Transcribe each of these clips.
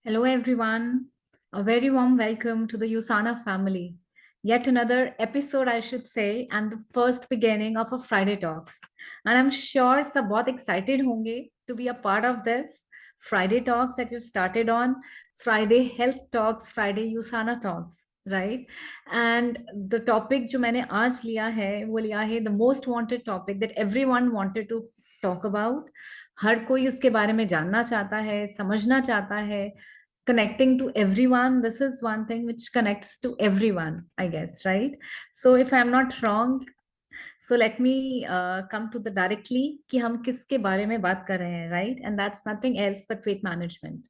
Hello, everyone. A very warm welcome to the Usana family. Yet another episode, I should say, and the first beginning of a Friday Talks. And I'm sure सब बहुत excited होंगे to be a part of this Friday Talks that we've started on, Friday Health Talks, Friday Usana Talks, right? And the topic जो मैंने आज लिया है, वो लिया है the most wanted topic that everyone wanted to talk about. हर कोई उसके बारे में जानना चाहता है, समझना चाहता है, connecting to everyone. This is one thing which connects to everyone, I guess, right? So if I'm not wrong, so let me come to the directly कि हम किसके बारे में बात कर रहे हैं, right? And that's nothing else but weight management.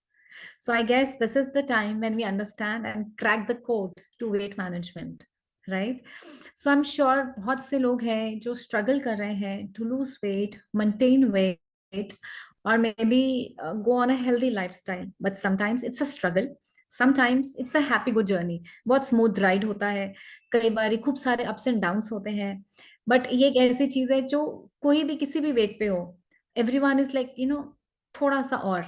So I guess this is the time when we understand and crack the code to weight management, right? So I'm sure बहुत से लोग हैं जो struggle कर रहे हैं to lose weight, maintain weight, or maybe go on a healthy lifestyle. But sometimes it's a struggle. Sometimes it's a happy good journey. बहुत smooth ride होता है, कई बार खूब सारे अप्स एंड डाउन्स होते हैं. बट ये एक ऐसी चीज है जो कोई भी किसी भी वेट पे हो, एवरीवन इज लाइक थोड़ा सा और,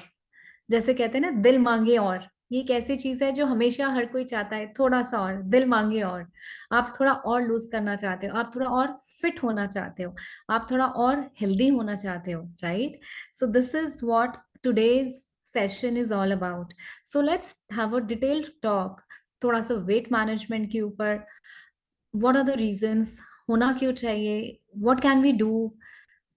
जैसे कहते हैं ना, दिल मांगे और. ये एक ऐसी चीज है जो हमेशा हर कोई चाहता है, थोड़ा सा और, दिल मांगे और. आप थोड़ा और लूज करना चाहते हो, आप थोड़ा और फिट होना चाहते हो, आप थोड़ा और हेल्दी होना चाहते हो, right? So this is what today's session is all about. So let's have a detailed talk थोड़ा सा वेट मैनेजमेंट के ऊपर. what are the reasons, होना क्यों चाहिए, what can we do,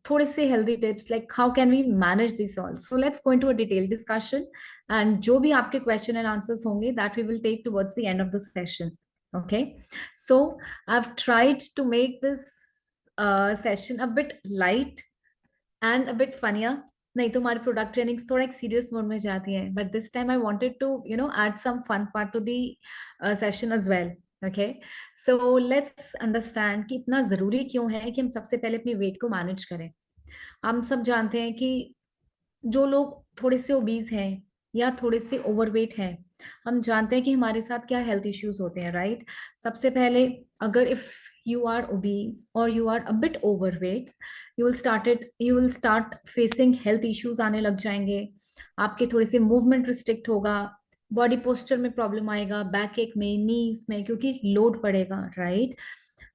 थोड़े से healthy tips, like how can we manage this all. So let's go into a detail discussion, and जो भी आपके क्वेश्चन एंड आंसर्स होंगे that we will take towards the end of the session. Okay, so I have tried to make this session a bit light and a bit funnier. नहीं तो हमारी product trainings थोड़ा एक serious mode में जाती है, but this time I wanted to add some fun part to the session as well. Okay, so let's understand कि इतना जरूरी क्यों है कि हम सबसे पहले अपनी वेट को मैनेज करें. हम सब जानते हैं कि जो लोग थोड़े से ओबीज हैं या थोड़े से ओवरवेट हैं, हम जानते हैं कि हमारे साथ क्या हेल्थ इश्यूज होते हैं, राइट? सबसे पहले, अगर इफ यू आर ओबीज और you are a bit overweight, you will start facing health issues आने लग जाएंगे. आपके थोड़े से मूवमेंट रिस्ट्रिक्ट होगा, बॉडी पोस्चर में प्रॉब्लम आएगा, बैक एक में, नीज में, क्योंकि लोड पड़ेगा, राइट?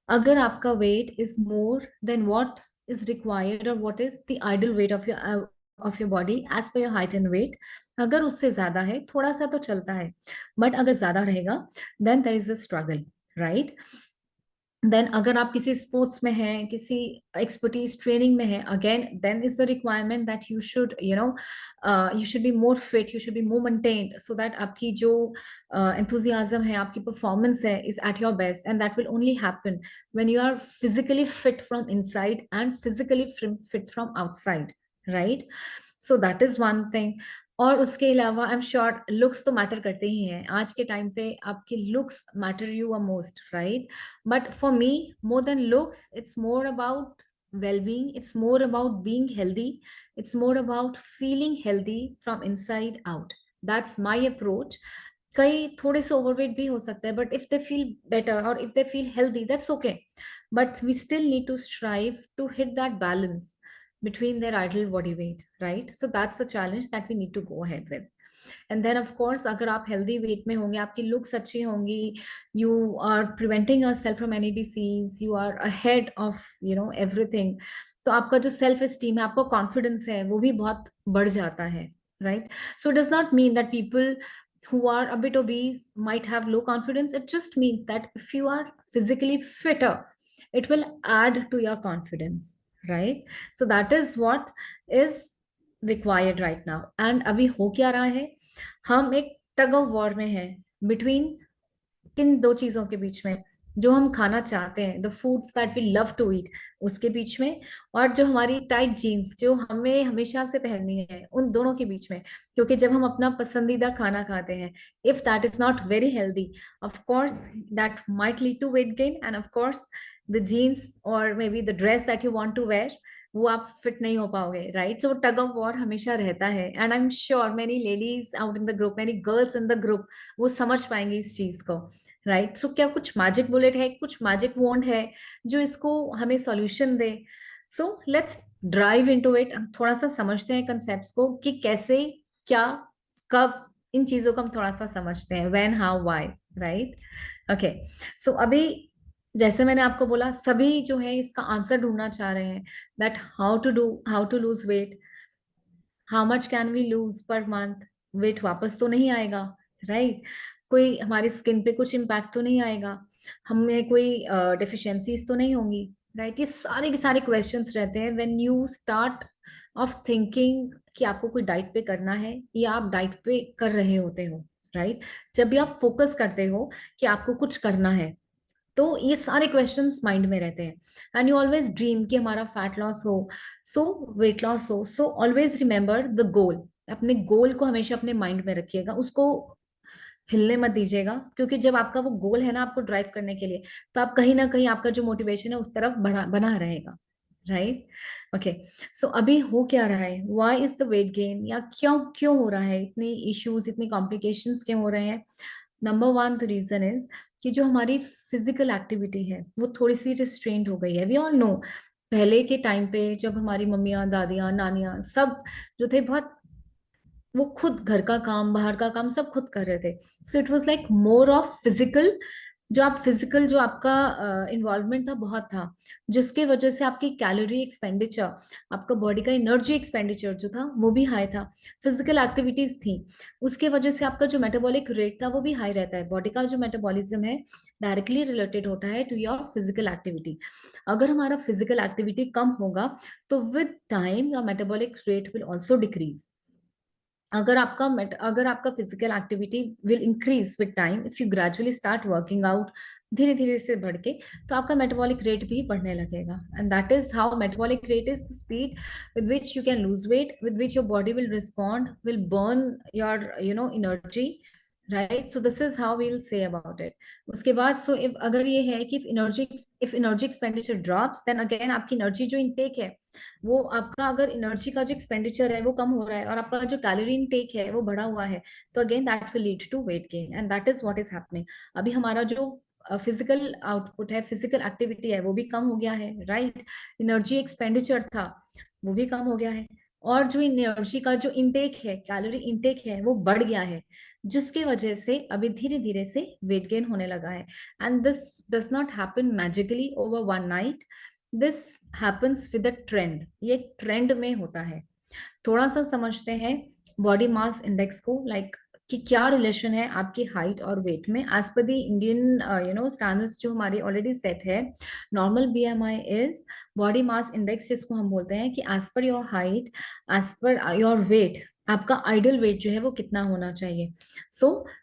अगर आपका weight is more than what is required or what is the ideal weight of your body as per your height and weight, अगर उससे ज्यादा है, थोड़ा सा तो चलता है, बट अगर ज्यादा रहेगा then there is a struggle, right? Then अगर आप किसी स्पोर्ट्स में हैं, किसी एक्सपर्टीज ट्रेनिंग में है, again then is the requirement that you should be more fit, you should be more maintained, so that आपकी जो enthusiasm है, आपकी परफॉर्मेंस है, is at your best. And that will only happen when you are physically fit from inside and physically fit from outside, right? So that is one thing. और उसके अलावा I am sure looks तो matter करते ही हैं. आज के time पे आपके looks matter you are most, right? But for me, more than looks, it's more about well-being. It's more about being healthy. It's more about feeling healthy from inside out. That's my approach. कई थोड़े से overweight भी हो सकते हैं, but if they feel better और if they feel healthy, that's okay. But we still need to strive to hit that balance between their ideal body weight, right? So that's the challenge that we need to go ahead with. And then of course, अगर आप healthy weight में होंगे, आपकी looks अच्छी होंगी, you are preventing yourself from any disease, you are ahead of everything, तो आपका जो सेल्फ एस्टीम है, आपका कॉन्फिडेंस है, वो भी बहुत बढ़ जाता है, right? So it does not mean that people who are a bit obese might have low confidence. It just means that if you are physically fitter, it will add to your confidence, right? So that is what is required right now. And अभी हो क्या रहा है, हम एक टग of war में है between किन दो चीजों के बीच में, जो हम खाना चाहते हैं, the foods that we love to eat, उसके बीच में, और जो हमारी टाइट जीन्स जो हमें हमेशा से पहननी है, उन दोनों के बीच में. क्योंकि जब हम अपना पसंदीदा खाना खाते हैं, if that is not very healthy, of course that might lead to weight gain, and of course the jeans और may be the dress that you want to wear, वो आप फिट नहीं हो पाओगे, right? So tug of war हमेशा रहता है. And I am sure many ladies out in the group, many girls in the group, वो समझ पाएंगे इस चीज को, राइट? सो क्या कुछ मैजिक बुलेट है, कुछ मैजिक वॉन्ड है जो इसको हमें solution they? So let's drive into it. थोड़ा सा समझते हैं कंसेप्ट्स को कि कैसे, क्या, कब इन चीजों को हम थोड़ा सा समझते हैं, when, how, why, right? Okay. So अभी जैसे मैंने आपको बोला, सभी जो है इसका आंसर ढूंढना चाह रहे हैं, that how to lose weight, how much can we lose per month, weight वापस तो नहीं आएगा, राइट? कोई हमारी स्किन पे कुछ इम्पैक्ट तो नहीं आएगा, हमें कोई डेफिशिएंसीज तो नहीं होंगी, राइट? ये सारे के सारे क्वेश्चंस रहते हैं when you start of thinking कि आपको कोई डाइट पे करना है या आप डाइट पे कर रहे होते हो, राइट? जब भी आप फोकस करते हो कि आपको कुछ करना है, तो ये सारे क्वेश्चंस माइंड में रहते हैं। एंड यू ऑलवेज ड्रीम कि हमारा फैट लॉस हो, सो वेट लॉस हो, so always remember the goal. अपने गोल को हमेशा अपने माइंड में रखिएगा, उसको हिलने मत दीजिएगा, क्योंकि जब आपका वो गोल है ना आपको ड्राइव करने के लिए, तो आप कहीं ना कहीं आपका जो मोटिवेशन है उस तरफ बढ़ा बना रहेगा, राइट? ओके। सो अभी हो क्या रहा है, why is the weight gain, या क्यों क्यों हो रहा है, इतनी इश्यूज इतनी कॉम्प्लिकेशंस क्यों हो रहे हैं? Number one the reason is कि जो हमारी फिजिकल एक्टिविटी है वो थोड़ी सी रिस्ट्रेंड हो गई है। वी ऑल नो, पहले के टाइम पे जब हमारी मम्मियाँ, दादियाँ, नानियाँ सब जो थे, बहुत वो खुद घर का काम, बाहर का काम सब खुद कर रहे थे। So it was like more of physical, जो आपका इन्वॉल्वमेंट था बहुत था, जिसके वजह से आपकी कैलोरी एक्सपेंडिचर, आपका बॉडी का एनर्जी एक्सपेंडिचर जो था वो भी हाई था, फिजिकल एक्टिविटीज थी, उसके वजह से आपका जो मेटाबॉलिक रेट था वो भी हाई रहता है। बॉडी का जो मेटाबॉलिज्म है डायरेक्टली रिलेटेड होता है टू योर फिजिकल एक्टिविटी। अगर हमारा फिजिकल एक्टिविटी कम होगा तो with time your metabolic rate will also decrease. अगर आपका physical activity will increase with time, if you gradually start working out, धीरे धीरे से बढ़ के, तो आपका मेटाबॉलिक रेट भी बढ़ने लगेगा। And that is how metabolic rate is the speed with which you can lose weight, with which your body will respond, will burn your energy, right? So this is how we'll say about it. उसके बाद, so if अगर ये है कि if energy expenditure drops, then again आपकी energy जो intake है, वो आपका, अगर एनर्जी का जो एक्सपेंडिचर है वो कम हो रहा है और आपका जो कैलोरी इनटेक है वो बढ़ा हुआ है, तो again that will lead to weight gain, and that is what is happening. अभी हमारा जो फिजिकल आउटपुट है, फिजिकल एक्टिविटी है, वो भी कम हो गया है, राइट? एनर्जी एक्सपेंडिचर था वो भी कम हो गया है, और जो एनर्जी का जो इनटेक है, कैलोरी इनटेक है, वो बढ़ गया है, जिसके वजह से अभी धीरे धीरे से वेट गेन होने लगा है। And this does not happen magically over one night, this happens with a trend. ये एक ट्रेंड में होता है। थोड़ा सा समझते हैं बॉडी मास इंडेक्स को, लाइक कि क्या रिलेशन है आपकी हाइट और वेट में, as per the Indian standards जो हमारे ऑलरेडी सेट है। Normal BMI is body mass index, जिसको हम बोलते हैं कि as per your height, as per your weight, आपका आइडल वेट जो है वो कितना होना चाहिए।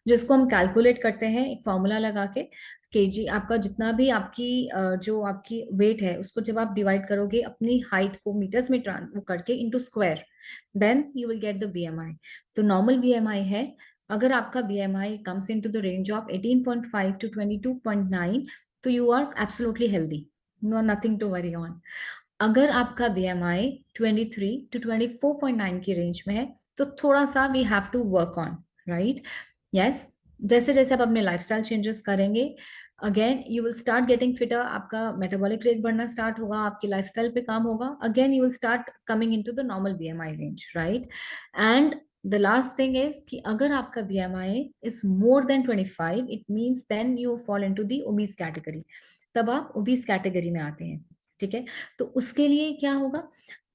जिसको हम कैलकुलेट करते हैं एक फॉर्मूला लगा के, केजी, आपका जितना भी आपकी जो आपकी वेट है उसको जब आप डिवाइड करोगे अपनी हाइट को मीटर्स में ट्रांस करके into square, then you will get the BMI. तो नॉर्मल बीएमआई है, अगर आपका BMI comes into the range of 18.5 to 22.9, तो you are absolutely healthy, no nothing to worry on. अगर आपका बीएमआई 23 टू 24.9 की रेंज में है, तो थोड़ा सा we have to work on, right? Yes. जैसे जैसे आप अपने लाइफस्टाइल चेंजेस करेंगे, again you will start getting fitter, आपका मेटाबॉलिक रेट बढ़ना स्टार्ट होगा, आपकी लाइफस्टाइल पे काम होगा, again you will start coming into the normal BMI range, right? And the last thing is कि अगर आपका BMI is more than 25, it means then you fall into the obese category, तब आप ओबीस कैटेगरी में आते हैं, ठीक है? तो उसके लिए क्या होगा,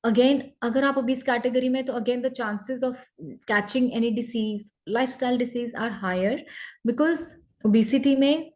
अगेन अगर आप ओबीस कैटेगरी में, तो again the chances of catching any disease, lifestyle disease are higher, because obesity में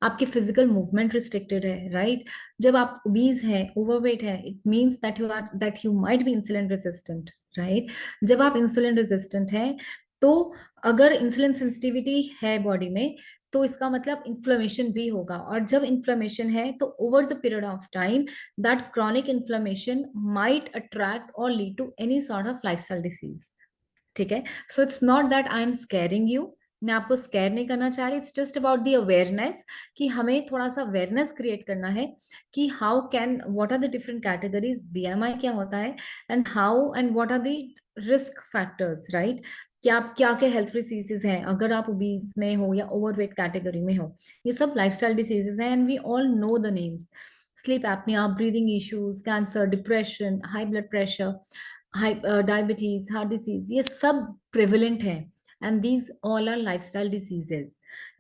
आपकी फिजिकल मूवमेंट रिस्ट्रिक्टेड है, राइट? जब आप ओबीज है, ओवरवेट है, it means that you might be insulin resistant, right? जब आप इंसुलिन रेजिस्टेंट है, तो अगर इंसुलिन सेंसिटिविटी है बॉडी में, तो इसका मतलब इन्फ्लेमेशन भी होगा, और जब इन्फ्लेमेशन है तो over the period of time that chronic inflammation might attract or lead to any sort of lifestyle disease, ठीक है? So it's not that I am scaring you, मैं आपको स्कैर नहीं करना चाह रही, it's just about the awareness, कि हमें थोड़ा सा अवेयरनेस क्रिएट करना है कि how can, what are the different categories, BMI क्या होता है, and how and what are the risk factors, right? क्या आप क्या क्या हेल्थ डिसीजेज हैं अगर आप ओबीज में हो या ओवरवेट कैटेगरी में हो, ये सब लाइफस्टाइल डिसीजेज हैं, and we all know the names. Sleep apnoea, breathing issues, cancer, depression, high blood pressure, diabetes, heart disease, ये सब प्रेवलेंट है। And these all are lifestyle diseases.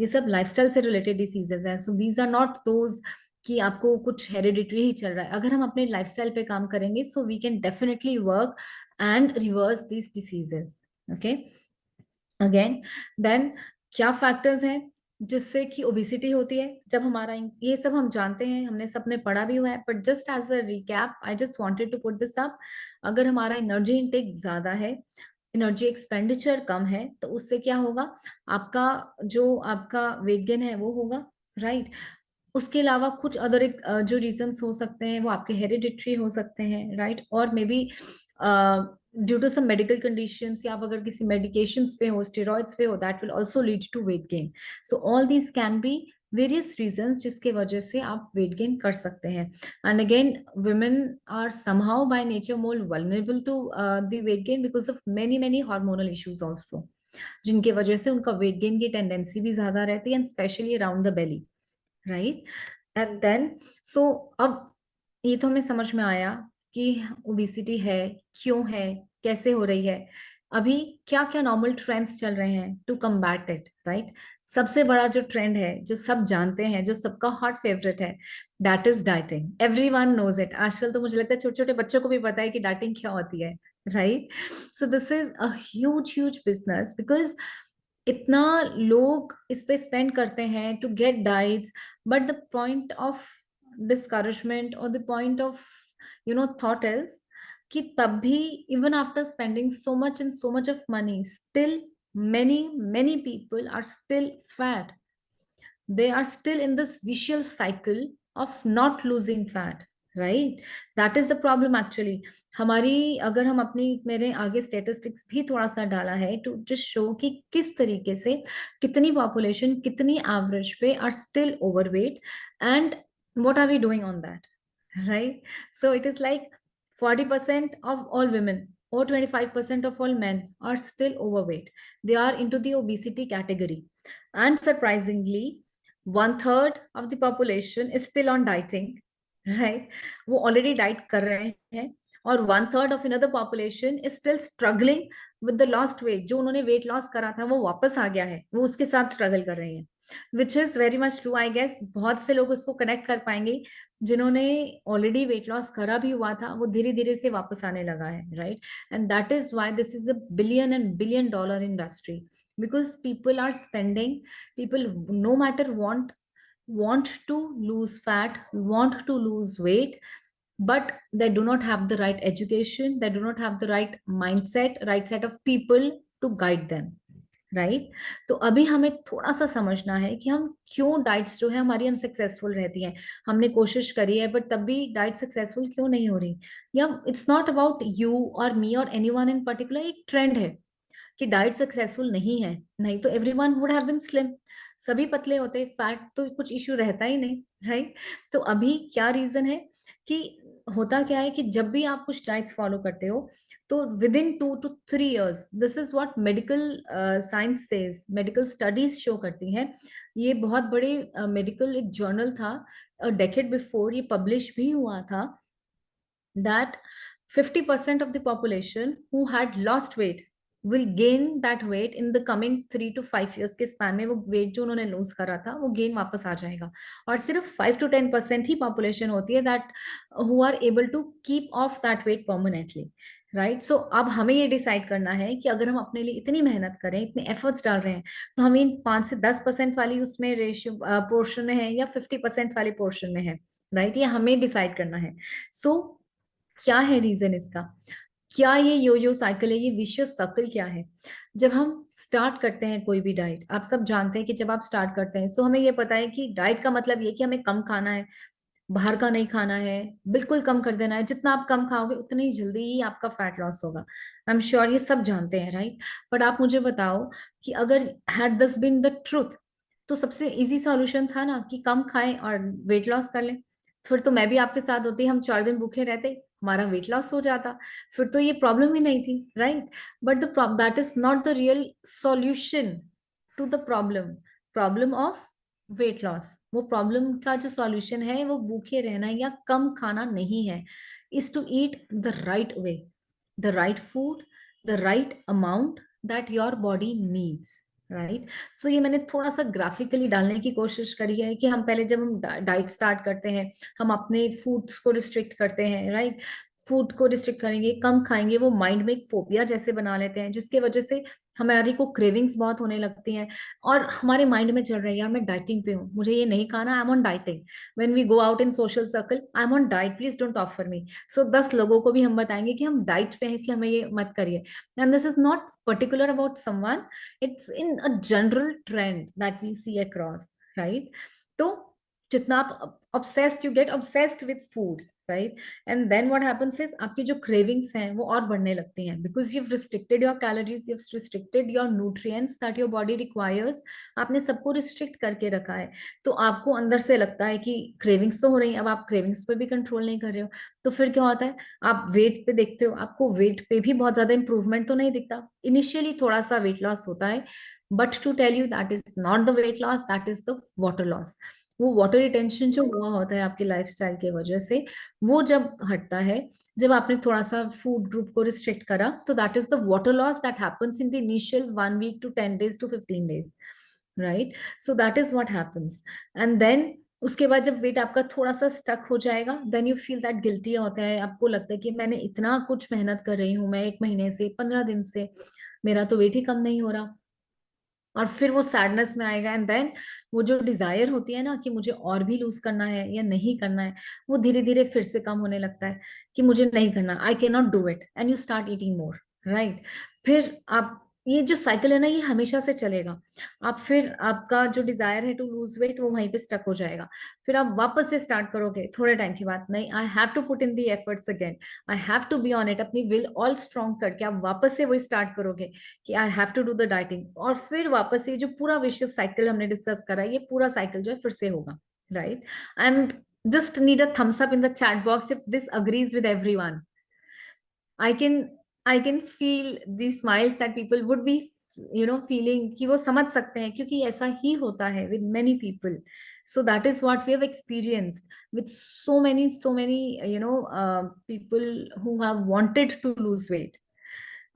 ये सब लाइफस्टाइल से रिलेटेड डिसीजेस हैं. So these are not those कि आपको कुछ हेरिडिटरी ही चल रहा है. अगर हम अपने लाइफस्टाइल पे काम करेंगे so we can definitely work and reverse these diseases. Okay, again then क्या फैक्टर्स हैं जिससे कि ओबिसिटी होती है? जब हमारा ये सब हम जानते हैं, हमने सब में पढ़ा भी हुआ है, but just as a recap I just wanted to put this up. अगर हमारा एनर्जी इनटेक ज्यादा है, एनर्जी एक्सपेंडिचर कम है, तो उससे क्या होगा? आपका जो आपका वेट गेन है वो होगा, राइट? उसके अलावा कुछ अदर एक जो रीजंस हो सकते हैं वो आपके हेरिडिटरी हो सकते हैं, राइट? और may be due to some medical conditions, या आप अगर किसी मेडिकेशंस पे हो, स्टेरॉइड्स पे हो, that will also lead to weight gain. So all these can be various reasons जिसके वजह से आप वेट गेन कर सकते हैं. And again, women are somehow by nature more vulnerable to the weight gain because of many many hormonal issues also, जिनके वजह से उनका वेट गेन की टेंडेंसी भी ज्यादा रहती है, and specially around the belly, right? And then so अब ये तो हमें समझ में आया कि ओबिसिटी है, क्यों है, कैसे हो रही है. अभी क्या क्या नॉर्मल ट्रेंड्स चल रहे हैं टू कम्बैट इट, राइट? सबसे बड़ा जो ट्रेंड है, जो सब जानते हैं, जो सबका हॉट फेवरेट है, that is dieting. Everyone knows it. आजकल तो मुझे लगता है छोटे छोटे बच्चों को भी पता है कि डाइटिंग क्या होती है, right? So this is a huge huge business because इतना लोग इस पे स्पेंड करते हैं to get diets. But the point of discouragement or the point of thought is कि तब भी even after spending so much and so much of money, still many many people are still fat. They are still in this vicious cycle of not losing fat, right? That is the problem actually. हमारी अगर हम अपनी मेरे आगे statistics भी थोड़ा सा डाला है टू जस्ट शो कि किस तरीके से कितनी पॉपुलेशन कितनी एवरेज पे are still overweight, and what are we doing on that, right? So it is like 40% of all women or 25% of all men are still overweight. They are into the obesity category. And surprisingly, one third of the population is still on dieting, right? वो already diet कर रहे हैं. और one third of another population is still struggling with the lost weight. जो उन्होंने weight loss करा था वो वापस आ गया है, वो उसके साथ struggle कर रहे हैं. Which is very much true, I guess. बहुत से लोग उसको कनेक्ट कर पाएंगे जिन्होंने ऑलरेडी वेट लॉस करा भी हुआ था, वो धीरे धीरे से वापस आने लगा है, right? And that is why this is a billion and billion dollar industry, because people are spending, people no matter want to lose fat, want to lose weight, but they do not have the right education, they do not have the right set of people to guide them, right? तो अभी हमें थोड़ा सा समझना है कि हम क्यों डाइट्स जो है हमारी अनसक्सेसफुल रहती हैं. हमने कोशिश करी है बट तब भी डाइट सक्सेसफुल क्यों नहीं हो रही? या इट्स नॉट अबाउट यू और मी और एनीवन इन पर्टिकुलर. एक ट्रेंड है कि डाइट सक्सेसफुल नहीं है, नहीं तो everyone would have been slim. सभी पतले होते, फैट तो कुछ इश्यू रहता ही नहीं, राइट? तो अभी क्या रीजन है कि होता क्या है कि जब भी आप कुछ डाइट्स फॉलो करते हो तो with in 2 to 3 years, this is what medical science says, medical studies show करती हैं. ये बहुत बड़े मेडिकल एक जर्नल था डेकेड बिफोर, ये पब्लिश भी हुआ था, that 50% of the population who had lost weight will gain that weight in the coming 3 to 5 years के स्पैन में. वो वेट जो उन्होंने लूज करा था वो गेन वापस आ जाएगा. और सिर्फ 5 to 10% ही पॉपुलेशन होती है that who are able to keep off that weight permanently, right? So अब हमें ये डिसाइड करना है कि अगर हम अपने लिए इतनी मेहनत करें, इतने एफर्ट्स डाल रहे हैं, तो हम इन 5 से 10% वाली उसमें रेशियो पोर्शन में है या 50% वाली पोर्शन में है, राइट? ये हमें डिसाइड करना है. सो क्या है रीजन इसका? क्या ये यो साइकिल है, ये विशियस सर्कल क्या है? जब हम स्टार्ट करते हैं कोई भी डाइट, आप सब जानते हैं कि जब आप स्टार्ट करते हैं तो हमें ये पता है कि डाइट का मतलब ये कि हमें कम खाना है, बाहर का नहीं खाना है, बिल्कुल कम कर देना है. जितना आप कम खाओगे उतनी ही जल्दी ही आपका फैट लॉस होगा. आई एम श्योर ये सब जानते हैं, राइट? बट आप मुझे बताओ कि अगर had this been the truth, तो सबसे इजी सॉल्यूशन था ना कि कम खाएं और वेट लॉस कर लें. फिर तो मैं भी आपके साथ होती, हम 4 दिन भूखे रहते, हमारा वेट लॉस हो जाता, फिर तो ये प्रॉब्लम ही नहीं थी, right? But that is not the real solution to the problem of weight loss. वो प्रॉब्लम का जो सॉल्यूशन है वो भूखे रहना या कम खाना नहीं है, is to eat the right way, the right food, the right amount, that your body needs, right. So ये मैंने थोड़ा सा ग्राफिकली डालने की कोशिश करी है कि हम पहले जब हम डाइट स्टार्ट करते हैं, हम अपने फूड्स को रिस्ट्रिक्ट करते हैं, राइट। फूड को रिस्ट्रिक्ट करेंगे, कम खाएंगे, वो माइंड में एक फोबिया जैसे बना लेते हैं, जिसके वजह से हमारी को क्रेविंग्स बहुत होने लगती हैं, और हमारे माइंड में चल रहा है यार मैं डाइटिंग पे हूँ, मुझे ये नहीं खाना, I am on dieting. When we go out in social circle, I am on diet, please don't offer me. So 10 लोगों को भी हम बताएंगे कि हम डाइट पे हैं, इसलिए हमें ये मत करिए। And this is not particular about someone, it's in a general trend that we see across, right. तो जितना आप obsessed, you get obsessed with food, right. And then what happens is आपकी जो क्रेविंग्स हैं वो और बढ़ने लगती हैं, because you restricted your calories, you restricted your nutrients that your body requires. आपने सबको रिस्ट्रिक्ट करके रखा है, तो आपको अंदर से लगता है कि क्रेविंग्स तो हो रही है, अब आप क्रेविंग्स पे भी कंट्रोल नहीं कर रहे हो। तो फिर क्या होता है, आप वेट पे देखते हो, आपको वेट पे भी बहुत ज्यादा इंप्रूवमेंट तो नहीं दिखता, इनिशियली थोड़ा सा वेट लॉस होता है, but to tell you that is not the weight loss, that is the water loss. वो वाटर रिटेंशन जो हुआ होता है आपके लाइफस्टाइल के वजह से, वो जब हटता है, जब आपने थोड़ा सा फूड ग्रुप को रिस्ट्रिक्ट करा, तो that is the water loss that happens in the initial 1 week to 10 days to 15 days, right. So that is what happens. And then उसके बाद जब वेट आपका थोड़ा सा स्टक हो जाएगा, then you feel that guilty होता है, आपको लगता है कि मैंने इतना कुछ मेहनत कर रही हूँ, मैं 1 महीने से 15 दिन से मेरा तो वेट ही कम नहीं हो रहा, और फिर वो सैडनेस में आएगा। एंड देन वो जो डिजायर होती है ना कि मुझे और भी लूज करना है या नहीं करना है, वो धीरे धीरे फिर से कम होने लगता है, कि मुझे नहीं करना, I can not do it, and you start eating more, right. फिर आप, ये जो साइकिल है ना, ये हमेशा से चलेगा। आप फिर आपका जो डिजायर है टू लूज वेट, वो वहीं पे स्टक हो जाएगा। फिर आप वापस से स्टार्ट करोगे थोड़े टाइम के बाद, नहीं I have to put in the efforts again, I have to be on it, अपनी विल ऑल स्ट्रॉन्ग करके आप वापस से वही स्टार्ट करोगे कि I have to do the dieting, और फिर वापस ये जो पूरा विशियस साइकिल हमने डिस्कस करा, ये पूरा साइकिल जो है फिर से होगा, right. And just need a thumbs up in the chat box if this agrees with everyone. I can I can feel the smiles that people would be feeling, कि वो समझ सकते हैं, क्योंकि ऐसा ही होता है with many people. So that is what we have experienced with so many people who have wanted to lose weight.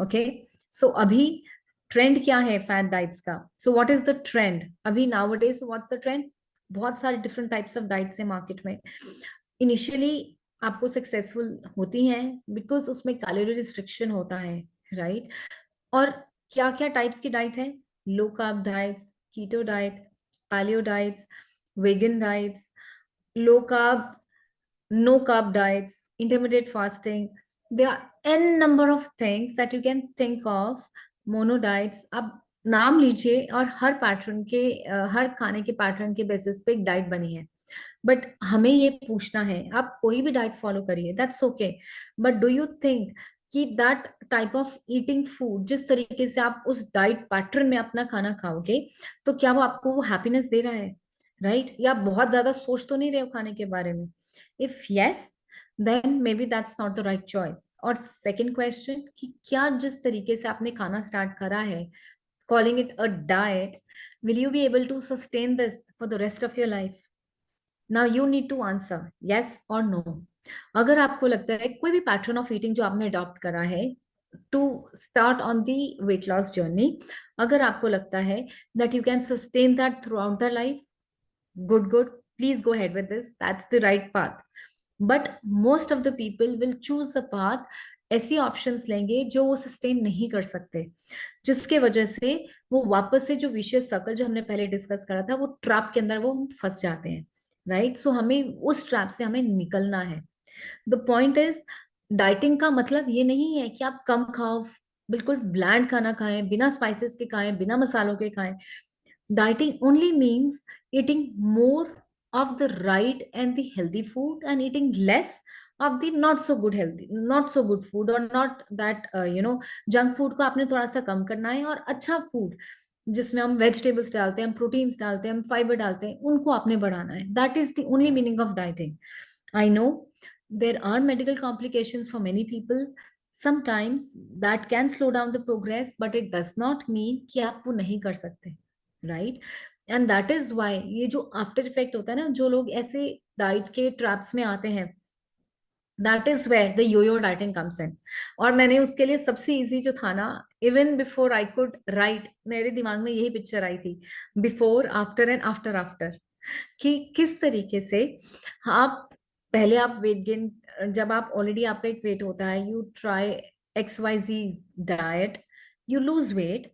Okay. So अभी ट्रेंड क्या है फैट डाइट्स का? So what is the trend अभी nowadays? What's the trend? बहुत सारे different types of diets है market में। Initially आपको सक्सेसफुल होती हैं बिकॉज उसमें कैलोरी रिस्ट्रिक्शन होता है, राइट। और क्या क्या टाइप्स की डाइट है? Low carb diets, keto diet, paleo diets, vegan diets, low carb, no carb diets, intermittent fasting. There are n number of things that you can think of. Mono diets, आप नाम लीजिए, और हर pattern के हर खाने के pattern के basis पे एक डाइट बनी है। बट हमें ये पूछना है, आप कोई भी डाइट फॉलो करिए, that's okay, but do you think कि that type of eating food, जिस तरीके से आप उस डाइट पैटर्न में अपना खाना खाओगे, तो क्या वो आपको वो हैप्पीनेस दे रहा है, राइट? या आप बहुत ज्यादा सोच तो नहीं रहे हो खाने के बारे में? If yes, then maybe that's not the right choice. और सेकेंड क्वेश्चन, कि क्या जिस तरीके से आपने खाना स्टार्ट करा है, calling it a diet, will you be able to sustain this for the rest of your life? Now you need to answer yes or no. अगर आपको लगता है कोई भी पैटर्न ऑफ ईटिंग जो आपने अडॉप्ट करा है to start on the weight loss journey, अगर आपको लगता है that you can sustain that throughout the life, good good, please go ahead with this, that's the right path. But most of the people will choose the path, ऐसी options लेंगे जो वो sustain नहीं कर सकते, जिसके वजह से वो वापस से जो विशियस सर्कल जो हमने पहले डिस्कस करा था, वो ट्रैप के अंदर वो फंस जाते हैं, राइट। सो हमें उस ट्रैप से हमें निकलना है। द पॉइंट इज, डाइटिंग का मतलब ये नहीं है कि आप कम खाओ, बिल्कुल ब्लैंड खाना खाएं, बिना स्पाइसेस के खाएं, बिना मसालों के खाएं। Dieting only means eating more of the right and the healthy food, and eating less of the not so good healthy, not so good food, or not that junk food को आपने थोड़ा सा कम करना है, और अच्छा फूड जिसमें हम वेजिटेबल्स डालते हैं, हम प्रोटीन्स डालते हैं, हम फाइबर डालते हैं, उनको आपने बढ़ाना है। That is the only meaning of dieting. I know there are medical complications for many people. Sometimes that can slow down the progress, but it does not mean कि आप वो नहीं कर सकते, राइट। एंड दैट इज वाई ये जो after effect होता है ना, जो लोग ऐसे डाइट के ट्रैप्स में आते हैं, that is where the yoyo dieting comes in. और मैंने उसके लिए सबसे इजी जो था ना, even before I could write, मेरे दिमाग में यही पिक्चर आई थी, before after and after after, कि किस तरीके से आप पहले आप वेट गेन, जब आप ऑलरेडी आपका एक वेट होता है, you try XYZ diet, you lose weight,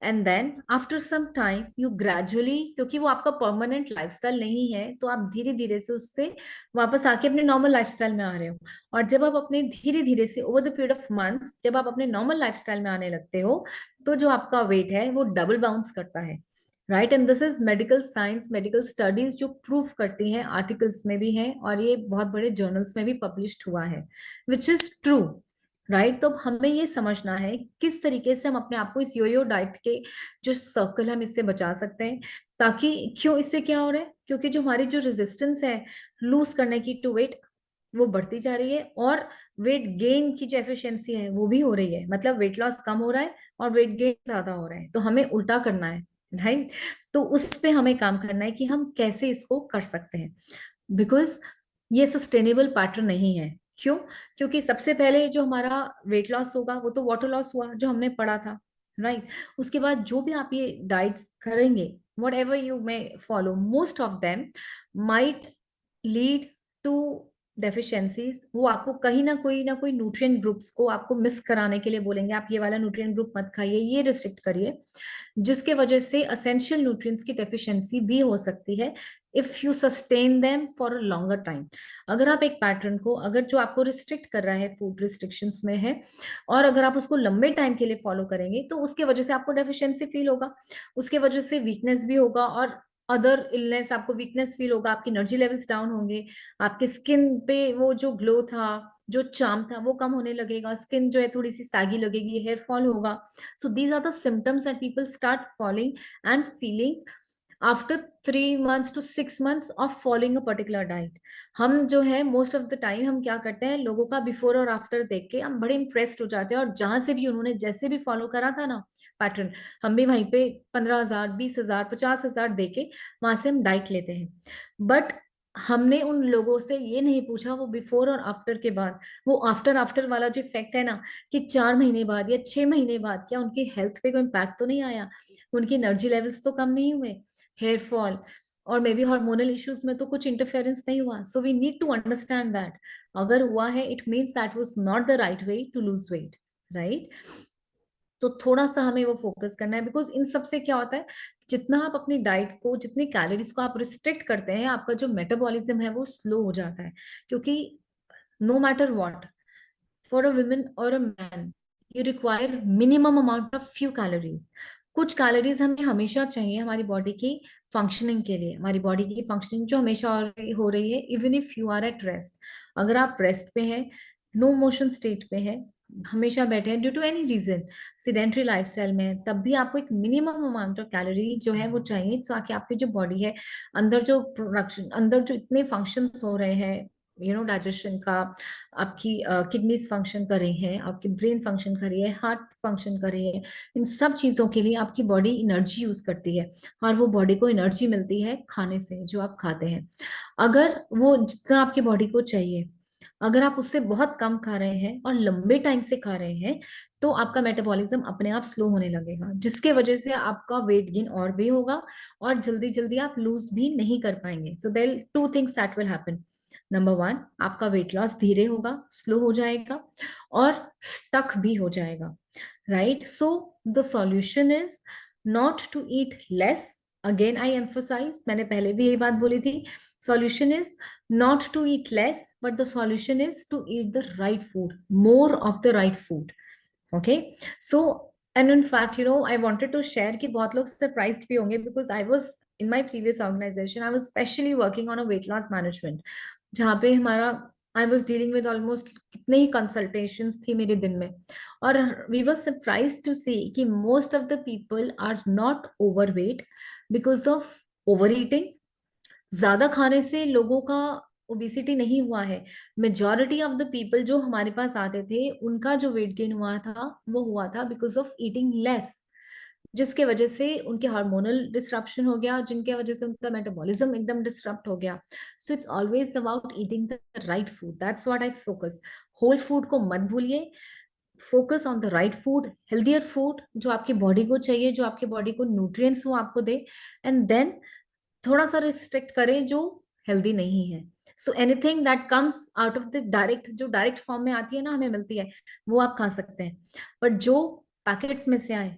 and then after some time you gradually, क्योंकि वो आपका परमानेंट लाइफस्टाइल नहीं है, तो आप धीरे धीरे से उससे वापस आके अपने नॉर्मल लाइफस्टाइल में आ रहे हो। और जब आप अपने धीरे धीरे से over the period of months जब आप अपने नॉर्मल लाइफस्टाइल में आने लगते हो, तो जो आपका वेट है वो डबल बाउंस करता है। Right, and this is medical science, medical studies जो प्रूव करती हैं, आर्टिकल्स में भी हैं और ये बहुत बड़े जर्नल्स में भी पब्लिश्ड हुआ है, विच इज ट्रू। राइट, तो हमें ये समझना है किस तरीके से हम अपने आप को इस योयो डाइट के जो सर्कल हम इससे बचा सकते हैं। ताकि क्यों, इससे क्या हो रहा है, क्योंकि जो हमारी जो रेजिस्टेंस है लूज करने की टू वेट, वो बढ़ती जा रही है, और वेट गेन की जो एफिशिएंसी है वो भी हो रही है, मतलब वेट लॉस कम हो रहा है और वेट गेन ज्यादा हो रहा है, तो हमें उल्टा करना है। राइट, तो उस पे हमें काम करना है कि हम कैसे इसको कर सकते हैं, बिकॉज ये सस्टेनेबल पैटर्न नहीं है। क्यों? क्योंकि सबसे पहले जो हमारा वेट लॉस होगा वो तो वाटर लॉस हुआ, जो हमने पढ़ा था। राइट, उसके बाद जो भी आप ये डाइट्स करेंगे, whatever you may follow, most of them might lead to deficiencies. वो आपको कहीं ना कोई न्यूट्रिएंट ग्रुप्स को आपको मिस कराने के लिए बोलेंगे, आप ये वाला न्यूट्रिएंट ग्रुप मत खाइए, ये रिस्ट्रिक्ट करिए, जिसके वजह से असेंशियल न्यूट्रिएंट्स की डेफिशिएंसी भी हो सकती है if you sustain them for a longer time. अगर आप एक पैटर्न को, अगर जो आपको रिस्ट्रिक्ट कर रहा है फूड रिस्ट्रिक्शंस में है, और अगर आप उसको लंबे टाइम के लिए फॉलो करेंगे, तो उसके वजह से आपको डेफिशिएंसी फील होगा, उसके वजह से वीकनेस भी होगा, और अदर इलनेस, आपको वीकनेस फील होगा, आपकी एनर्जी लेवल्स डाउन होंगे, आपके स्किन पे वो जो ग्लो था, जो चार्म था, वो कम होने लगेगा, स्किन जो है थोड़ी सी सैगी लगेगी, हेयर फॉल होगा। So these are the symptoms that people start falling and feeling after 3 months to 6 months of following a particular diet। हम जो है मोस्ट ऑफ द टाइम हम क्या करते हैं, लोगों का बिफोर और आफ्टर देख के हम बड़े इंप्रेस्ड हो जाते हैं, और जहां से भी उन्होंने जैसे भी फॉलो करा था ना पैटर्न, हम भी वहीं पे 15,000, 20,000, 50,000 दे के वहां से हम डाइट लेते हैं। बट हमने उन लोगों से ये नहीं पूछा वो बिफोर और आफ्टर के बाद, वो आफ्टर आफ्टर वाला जो इफेक्ट है ना, कि 4 महीने बाद या 6 महीने बाद क्या उनकी हेल्थ पे कोई इम्पैक्ट तो नहीं आया, उनकी एनर्जी लेवल्स तो कम नहीं हुए, हेयर फॉल और मे बी हार्मोनल इश्यूज में तो कुछ इंटरफेरेंस नहीं हुआ। So we need to understand that अगर हुआ है, it means that was not the right way to lose weight. Right, तो थोड़ा सा हमें वो फोकस करना है, बिकॉज इन सब से क्या होता है, जितना आप अपनी डाइट को, जितनी कैलोरीज को आप रिस्ट्रिक्ट करते हैं, आपका जो मेटाबॉलिज्म है वो स्लो हो जाता है। क्योंकि no matter what, for a woman और a man, you require minimum amount of few calories. कुछ कैलोरीज हमें हमेशा चाहिए हमारी बॉडी की फंक्शनिंग के लिए, हमारी बॉडी की फंक्शनिंग जो हमेशा हो रही है, even if you are at rest. अगर आप रेस्ट पे हैं, नो मोशन स्टेट पे है, हमेशा बैठे हैं due to any reason, sedentary lifestyle में है, तब भी आपको एक मिनिमम अमाउंट ऑफ कैलोरी जो है वो चाहिए, ताकि आपकी जो बॉडी है, अंदर जो प्रोडक्शन, अंदर जो इतने फंक्शंस हो रहे हैं, डाइजेशन का, आपकी किडनीज फंक्शन कर रही है, आपकी ब्रेन फंक्शन कर रही है, हार्ट फंक्शन कर रही है, इन सब चीजों के लिए आपकी बॉडी एनर्जी यूज करती है, और वो बॉडी को एनर्जी मिलती है खाने से, जो आप खाते हैं। अगर वो जितना आपकी बॉडी को चाहिए, अगर आप उससे बहुत कम खा रहे हैं और लंबे टाइम से खा रहे हैं, तो आपका मेटाबॉलिज्म अपने आप स्लो होने लगेगा, जिसके वजह से आपका वेट गेन और भी होगा, और जल्दी जल्दी आप लूज भी नहीं कर पाएंगे। So there two things that will happen. Number one, आपका वेट लॉस धीरे होगा, स्लो हो जाएगा, और स्टक भी हो जाएगा। Right, so the solution is not to eat less. Again I emphasise, मैंने पहले भी यही बात बोली थी, solution is not to eat less, but the solution is to eat the right food, more of the right food. Okay, so and in fact, I wanted to share कि बहुत लोग surprised भी होंगे, because I was in my previous organization, I was specially working on a weight loss management, जहाँ पे हमारा I was dealing with almost कितने ही कंसल्टेशंस थी मेरे दिन में, और we were surprised to see कि most of the people are not overweight because of overeating. ज्यादा खाने से लोगों का ओबिसिटी नहीं हुआ है। मेजॉरिटी ऑफ द पीपल जो हमारे पास आते थे, उनका जो वेट गेन हुआ था वो हुआ था बिकॉज ऑफ ईटिंग लेस, जिसके वजह से उनके हार्मोनल डिस्ट्रप्शन हो गया, जिनके वजह से उनका मेटाबॉलिज्म एकदम डिस्टर्ब हो गया. So it's always about eating the right food. That's what I focus. Whole food को मत भूलिए. Focus on the right food, healthier food जो आपकी बॉडी को चाहिए, जो आपकी बॉडी को न्यूट्रिएंट्स वो आपको दे. एंड देन थोड़ा सा रिस्ट्रिक्ट करें जो हेल्दी नहीं है. So anything that comes out of the direct, जो डायरेक्ट फॉर्म में आती है ना, हमें मिलती है, वो आप खा सकते हैं. बट जो पैकेट्स में से आए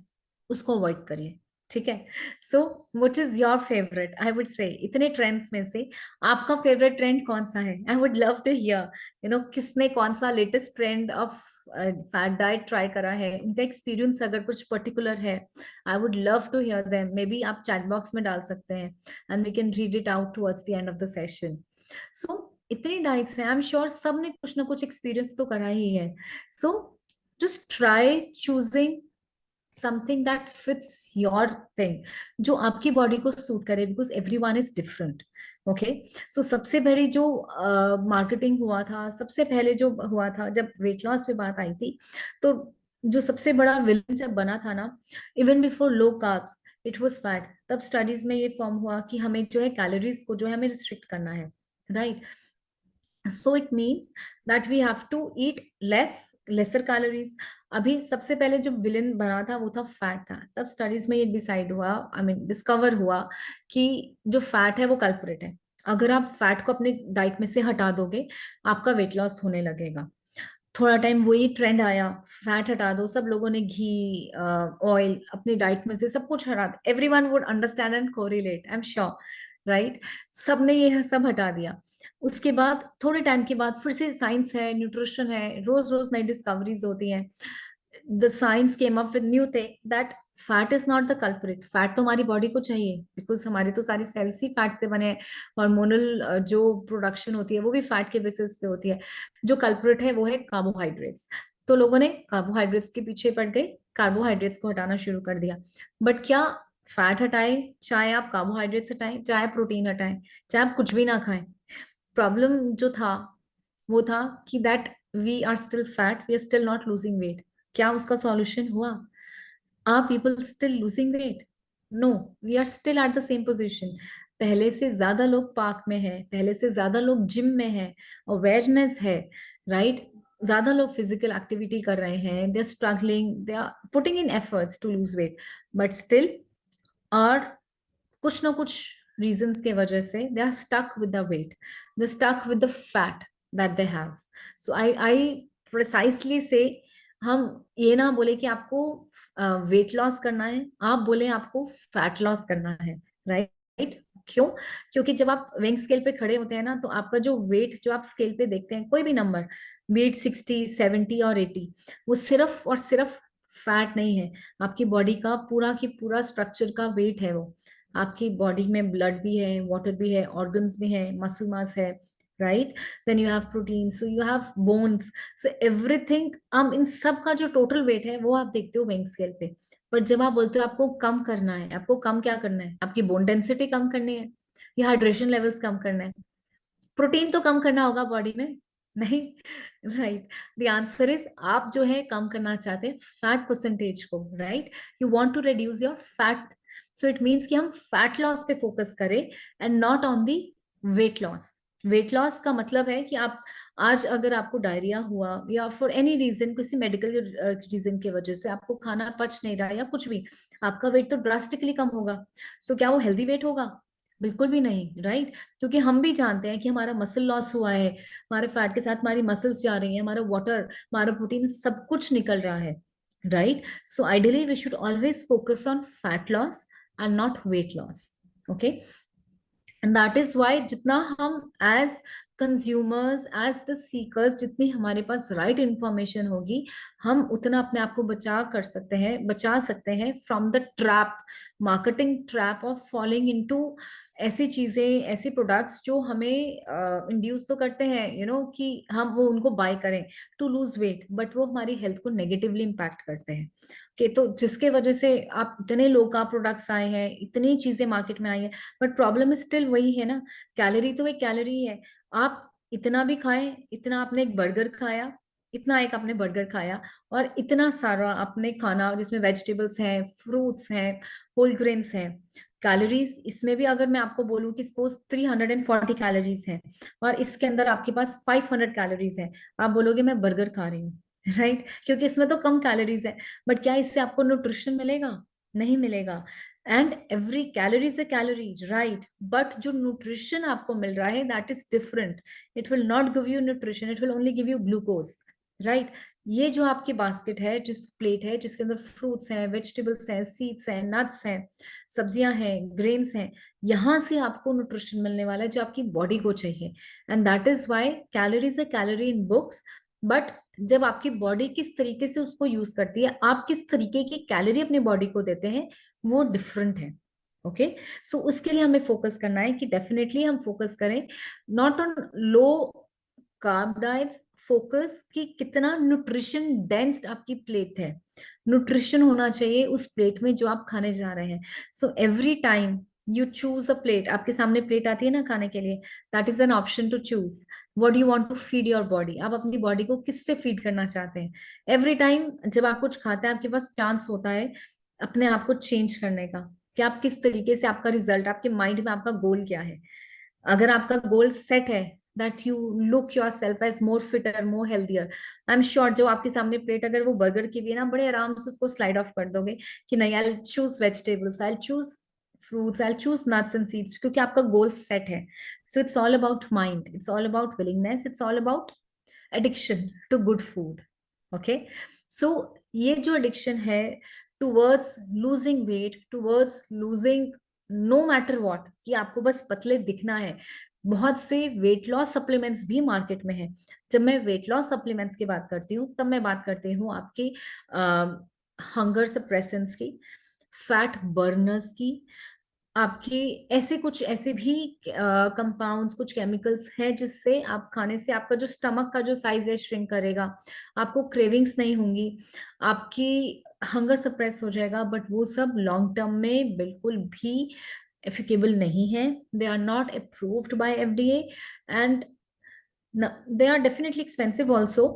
उसको अवॉइड करिए. ठीक है. सो what is your favourite, I would say इतने ट्रेंड्स में से आपका फेवरेट ट्रेंड कौन सा है? I would love to hear. किसने कौन सा latest trend of fad diet try करा है, उनका एक्सपीरियंस अगर कुछ पर्टिकुलर है, I would love to hear them. Maybe आप चैट बॉक्स में डाल सकते हैं and we can read it out towards the end of the session. So इतनी डाइट्स हैं, आई एम श्योर सब ने कुछ ना कुछ एक्सपीरियंस तो करा ही है. So just try choosing something that fits your thing, जो आपकी बॉडी को सूट करे, because everyone is different. Okay. So सबसे बड़ी जो मार्केटिंग हुआ था, सबसे पहले जो हुआ था जब वेट लॉस पे बात आई थी, तो जो सबसे बड़ा विलन जब बना था ना, even before low carbs it was fat. तब स्टडीज में ये फॉर्म हुआ कि हमें जो है कैलोरीज को जो है हमें रिस्ट्रिक्ट करना है. Right. So it means that we have to eat lesser calories. अभी सबसे पहले जो विलेन बना था वो था फैट था. तब स्टडीज में ये डिसाइड हुआ, आई मीन डिस्कवर हुआ कि जो फैट है वो कल्प्रिट है. अगर आप फैट को अपने डाइट में से हटा दोगे, आपका वेट लॉस होने लगेगा. थोड़ा टाइम वही ट्रेंड आया, फैट हटा दो, सब लोगों ने घी ऑयल अपनी डाइट में से सब कुछ हटा दिया. Every one would understand and correlate, I am sure. Right. सबने ये सब हटा दिया. उसके बाद थोड़े टाइम के बाद फिर से साइंस है, न्यूट्रिशन है, रोज रोज नई डिस्कवरीज होती हैं. The science came up with new thing that fat is not the culprit. Fat तो हमारी बॉडी को चाहिए, बिकॉज हमारी तो सारी सेल्स ही फैट से बने हैं. हार्मोनल जो प्रोडक्शन होती है वो भी फैट के बेसिस पे होती है. जो कल्परिट है वो है कार्बोहाइड्रेट्स. तो लोगों ने कार्बोहाइड्रेट्स के पीछे पड़ गए, कार्बोहाइड्रेट्स को हटाना शुरू कर दिया. बट क्या फैट हटाए, चाहे आप कार्बोहाइड्रेट्स हटाएं, चाहे प्रोटीन हटाएं, चाहे आप कुछ भी ना खाएं, प्रॉब्लम जो था वो था कि that we are still fat, we are still not losing weight. क्या उसका सॉल्यूशन हुआ? Are people still losing weight? No. We are still at the same position. पहले से ज्यादा लोग पार्क में है, पहले से ज्यादा लोग जिम में है, अवेयरनेस है. राइट. ज्यादा लोग फिजिकल एक्टिविटी कर रहे हैं, they are struggling, they are putting in efforts to lose weight. But still, और कुछ ना कुछ रीजंस के वजह से they are stuck with the weight, they stuck with the fat that they have. So I precisely say, हम ये ना बोले कि आपको वेट लॉस करना है, आप बोले आपको फैट लॉस करना है. राइट. क्यों? क्योंकि जब आप वेइंग स्केल पे खड़े होते हैं ना, तो आपका जो वेट जो आप स्केल पे देखते हैं, कोई भी नंबर, बीट 60, 70 और 80, वो सिर्फ और सिर्फ फैट नहीं है. आपकी बॉडी का पूरा की पूरा स्ट्रक्चर का वेट है वो. आपकी बॉडी में ब्लड भी है, वाटर भी है, ऑर्गन्स भी है, मसल मास है. Right. Then you have protein, so you have bones, so everything. हम इन सब का जो टोटल वेट है वो आप देखते हो वेइंग स्केल पे. पर जब आप बोलते हो आपको कम करना है, आपको कम क्या करना है? आपकी बोन डेंसिटी कम करनी है या हाइड्रेशन लेवल्स कम करना है? प्रोटीन तो कम करना होगा बॉडी में, नहीं? राइट. द आंसर इज, आप जो है कम करना चाहते हैं फैट परसेंटेज को. Right. You want to reduce your fat. So it means कि हम फैट लॉस पे फोकस करें and not on the weight loss. Weight loss का मतलब है कि आप आज अगर आपको डायरिया हुआ या फॉर एनी रीजन, किसी मेडिकल रीजन की वजह से आपको खाना पच नहीं रहा या कुछ भी, आपका वेट तो ड्रास्टिकली कम होगा. सो क्या वो हेल्दी वेट होगा? बिल्कुल भी नहीं. राइट. क्योंकि हम भी जानते हैं कि हमारा मसल लॉस हुआ है, हमारे फैट के साथ हमारी मसल्स जा रही हैं, हमारा वाटर, हमारा प्रोटीन, सब कुछ निकल रहा है. Right. So ideally we should always focus on fat loss and not weight loss. Okay. And that is why जितना हम as consumers, as the seekers, जितनी हमारे पास राइट इंफॉर्मेशन होगी, हम उतना अपने आप को बचा सकते हैं from the trap, marketing trap of following into ऐसी चीजें, ऐसे प्रोडक्ट्स जो हमें इंड्यूस तो करते हैं कि हम वो उनको बाय करें टू लूज वेट, बट वो हमारी हेल्थ को नेगेटिवली इम्पैक्ट करते हैं. कि तो जिसके वजह से आप इतने लो कार्ब प्रोडक्ट्स आए हैं, इतनी चीजें मार्केट में आई है, बट प्रॉब्लम स्टिल वही है ना. कैलोरी तो एक कैलोरी है. आप इतना भी खाएं, इतना आपने एक बर्गर खाया, इतना एक आपने बर्गर खाया और इतना सारा आपने खाना जिसमें वेजिटेबल्स हैं, फ्रूट्स हैं, होल ग्रेन्स हैं। कैलोरीज इसमें भी अगर मैं आपको बोलूं कि सपोज 340 कैलोरीज हैं और इसके अंदर आपके पास 500 कैलोरीज है, आप बोलोगे मैं बर्गर खा रही हूँ राइट, क्योंकि इसमें तो कम कैलोरीज है। बट क्या इससे आपको न्यूट्रिशन मिलेगा? नहीं मिलेगा। And every calorie is a calorie, right, but जो न्यूट्रिशन आपको मिल रहा है that is different. It will not give you nutrition, it will only give you glucose, right. ये जो आपकी बास्केट है, जिस प्लेट है जिसके अंदर फ्रूट्स हैं, वेजिटेबल्स हैं, सीड्स हैं, नट्स हैं, सब्जियां हैं, ग्रेन्स हैं, यहां से आपको न्यूट्रिशन मिलने वाला है जो आपकी बॉडी को चाहिए। And that is why calories a calorie in books, but जब आपकी बॉडी किस तरीके से उसको यूज करती है, आप किस तरीके की कैलोरी अपनी बॉडी को देते हैं, वो डिफरेंट है। ओके, सो उसके लिए हमें फोकस करना है कि डेफिनेटली हम फोकस करें not on low carb diets, focus कि कितना न्यूट्रिशन डेंस्ड आपकी प्लेट है। न्यूट्रिशन होना चाहिए उस प्लेट में जो आप खाने जा रहे हैं। So every time you choose a plate, आपके सामने प्लेट आती है ना खाने के लिए, that is an option to choose what you want to feed your body. आप अपनी बॉडी को किससे फीड करना चाहते हैं? एवरी टाइम जब आप कुछ खाते हैं आपके पास चांस होता है अपने आप को चेंज करने का, कि आप किस तरीके से, आपका रिजल्ट, आपके माइंड में आपका गोल क्या है। अगर आपका गोल सेट है that you look yourself as more fitter, more healthier, I am sure जो आपके सामने प्लेट अगर वो बर्गर की भी है ना, बड़े आराम से उसको स्लाइड ऑफ कर दोगे कि नहीं, I choose vegetables, I choose fruits, I choose nuts and seeds, क्योंकि आपका गोल सेट है। So it's all about mind, it's all about willingness, it's all about addiction to good food. Okay, so ये जो addiction है towards losing weight, towards losing no matter what, कि आपको बस पतले दिखना है, बहुत से वेट लॉस सप्लीमेंट्स भी मार्केट में है। जब मैं वेट लॉस सप्लीमेंट्स की बात करती हूँ तब मैं बात करती हूँ आपकी हंगर सप्रेसेंट्स की, फैट बर्नर्स की, आपकी ऐसे कुछ ऐसे भी कंपाउंड्स, कुछ केमिकल्स हैं जिससे आप खाने से आपका जो स्टमक का जो साइज है श्रिंक करेगा, आपको क्रेविंग्स नहीं होंगी, आपकी हंगर सप्रेस हो जाएगा। बट वो सब लॉन्ग टर्म में बिल्कुल भी एफिकेबल नहीं है। They are not approved by FDA and they are definitely expensive also,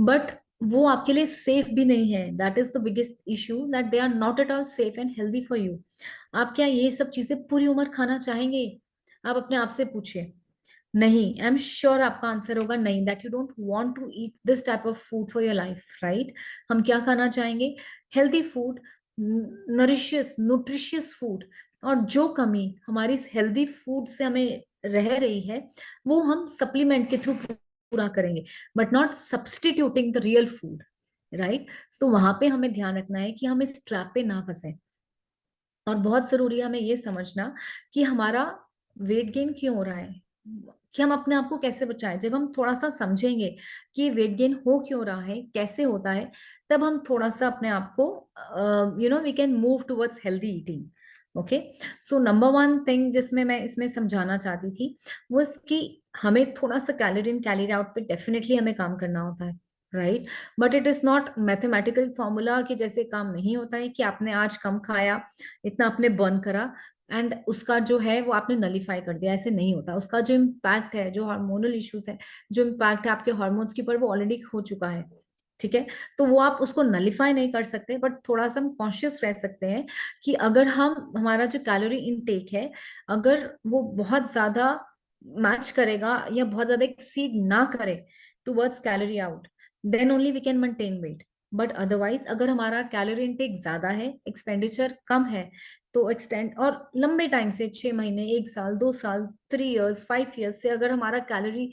but वो आपके लिए सेफ भी नहीं है। That is the biggest issue, that they are not at all safe and healthy for you. आप क्या ये सब चीजें पूरी उम्र खाना चाहेंगे? आप अपने आप से पूछिए। नहीं, आई एम श्योर आपका आंसर होगा नहीं, that you don't want to eat this type of food for your life, right. हम क्या खाना चाहेंगे? Healthy food, nourishing nutritious food. और जो कमी हमारी इस हेल्दी फूड से हमें रह रही है वो हम सप्लीमेंट के थ्रू पूरा करेंगे, but not substituting the real food, right. So वहां पे हमें ध्यान रखना है कि हम इस ट्रैप पे ना फंसे। और बहुत जरूरी है हमें ये समझना कि हमारा वेट गेन क्यों हो रहा है, कि हम अपने आप को कैसे बचाएं। जब हम थोड़ा सा समझेंगे कि वेट गेन हो क्यों रहा है, कैसे होता है, तब हम थोड़ा सा अपने आप को we can move towards healthy eating. Okay, so number one thing जिसमें मैं इसमें समझाना चाहती थी वो इसकी, हमें थोड़ा सा कैलोरी इन कैलोरी आउट पे डेफिनेटली हमें काम करना होता है, right. But it is not mathematical formula कि जैसे काम नहीं होता है कि आपने आज कम खाया, इतना आपने बर्न करा एंड उसका जो है वो आपने नलीफाई कर दिया, ऐसे नहीं होता। उसका जो इम्पैक्ट है, जो हार्मोनल इश्यूज है, जो इम्पैक्ट है आपके हॉर्मोन्स के ऊपर, वो ऑलरेडी हो चुका है, ठीक है। तो वो आप उसको नलीफाई नहीं कर सकते, बट थोड़ा सा हम कॉन्शियस रह सकते हैं कि अगर हम, हमारा जो कैलोरी इनटेक है, अगर वो बहुत ज्यादा मैच करेगा या बहुत ज्यादा एक्सीड ना करे towards calorie out, then only we can maintain weight. But otherwise अगर हमारा कैलोरी इनटेक ज्यादा है, एक्सपेंडिचर कम है, तो एक्सटेंड और लंबे टाइम से 6 महीने, 1 साल, 2 साल, 3 इयर्स, 5 इयर्स से अगर हमारा कैलोरी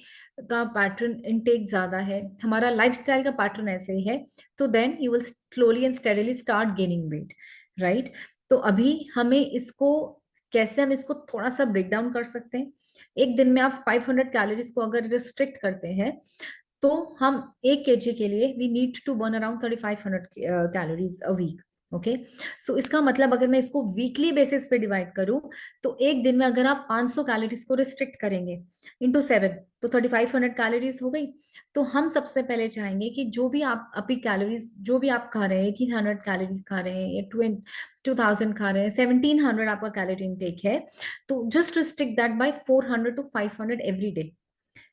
का पैटर्न इनटेक ज्यादा है, हमारा लाइफस्टाइल का पैटर्न ऐसे ही है, तो then you will slowly and steadily start gaining weight, right. तो अभी हमें इसको कैसे, हम इसको थोड़ा सा ब्रेक डाउन कर सकते हैं। एक दिन में आप 500 कैलोरीज को अगर रिस्ट्रिक्ट करते हैं, तो हम 1 kg के लिए we need to burn around 3500 calories a week. Okay, so इसका मतलब अगर मैं इसको वीकली बेसिस पे डिवाइड करूं, तो एक दिन में अगर आप 500 कैलोरीज को रिस्ट्रिक्ट करेंगे इंटू 7, तो 3500 कैलोरीज हो गई। तो हम सबसे पहले चाहेंगे कि जो भी आप अभी कैलोरीज जो भी आप खा रहे हैं, 1800 कैलोरीज खा रहे हैं या 2000 खा रहे हैं, 1700 आपका कैलोरी इनटेक है, तो just restrict that bye 400 to 500 every day.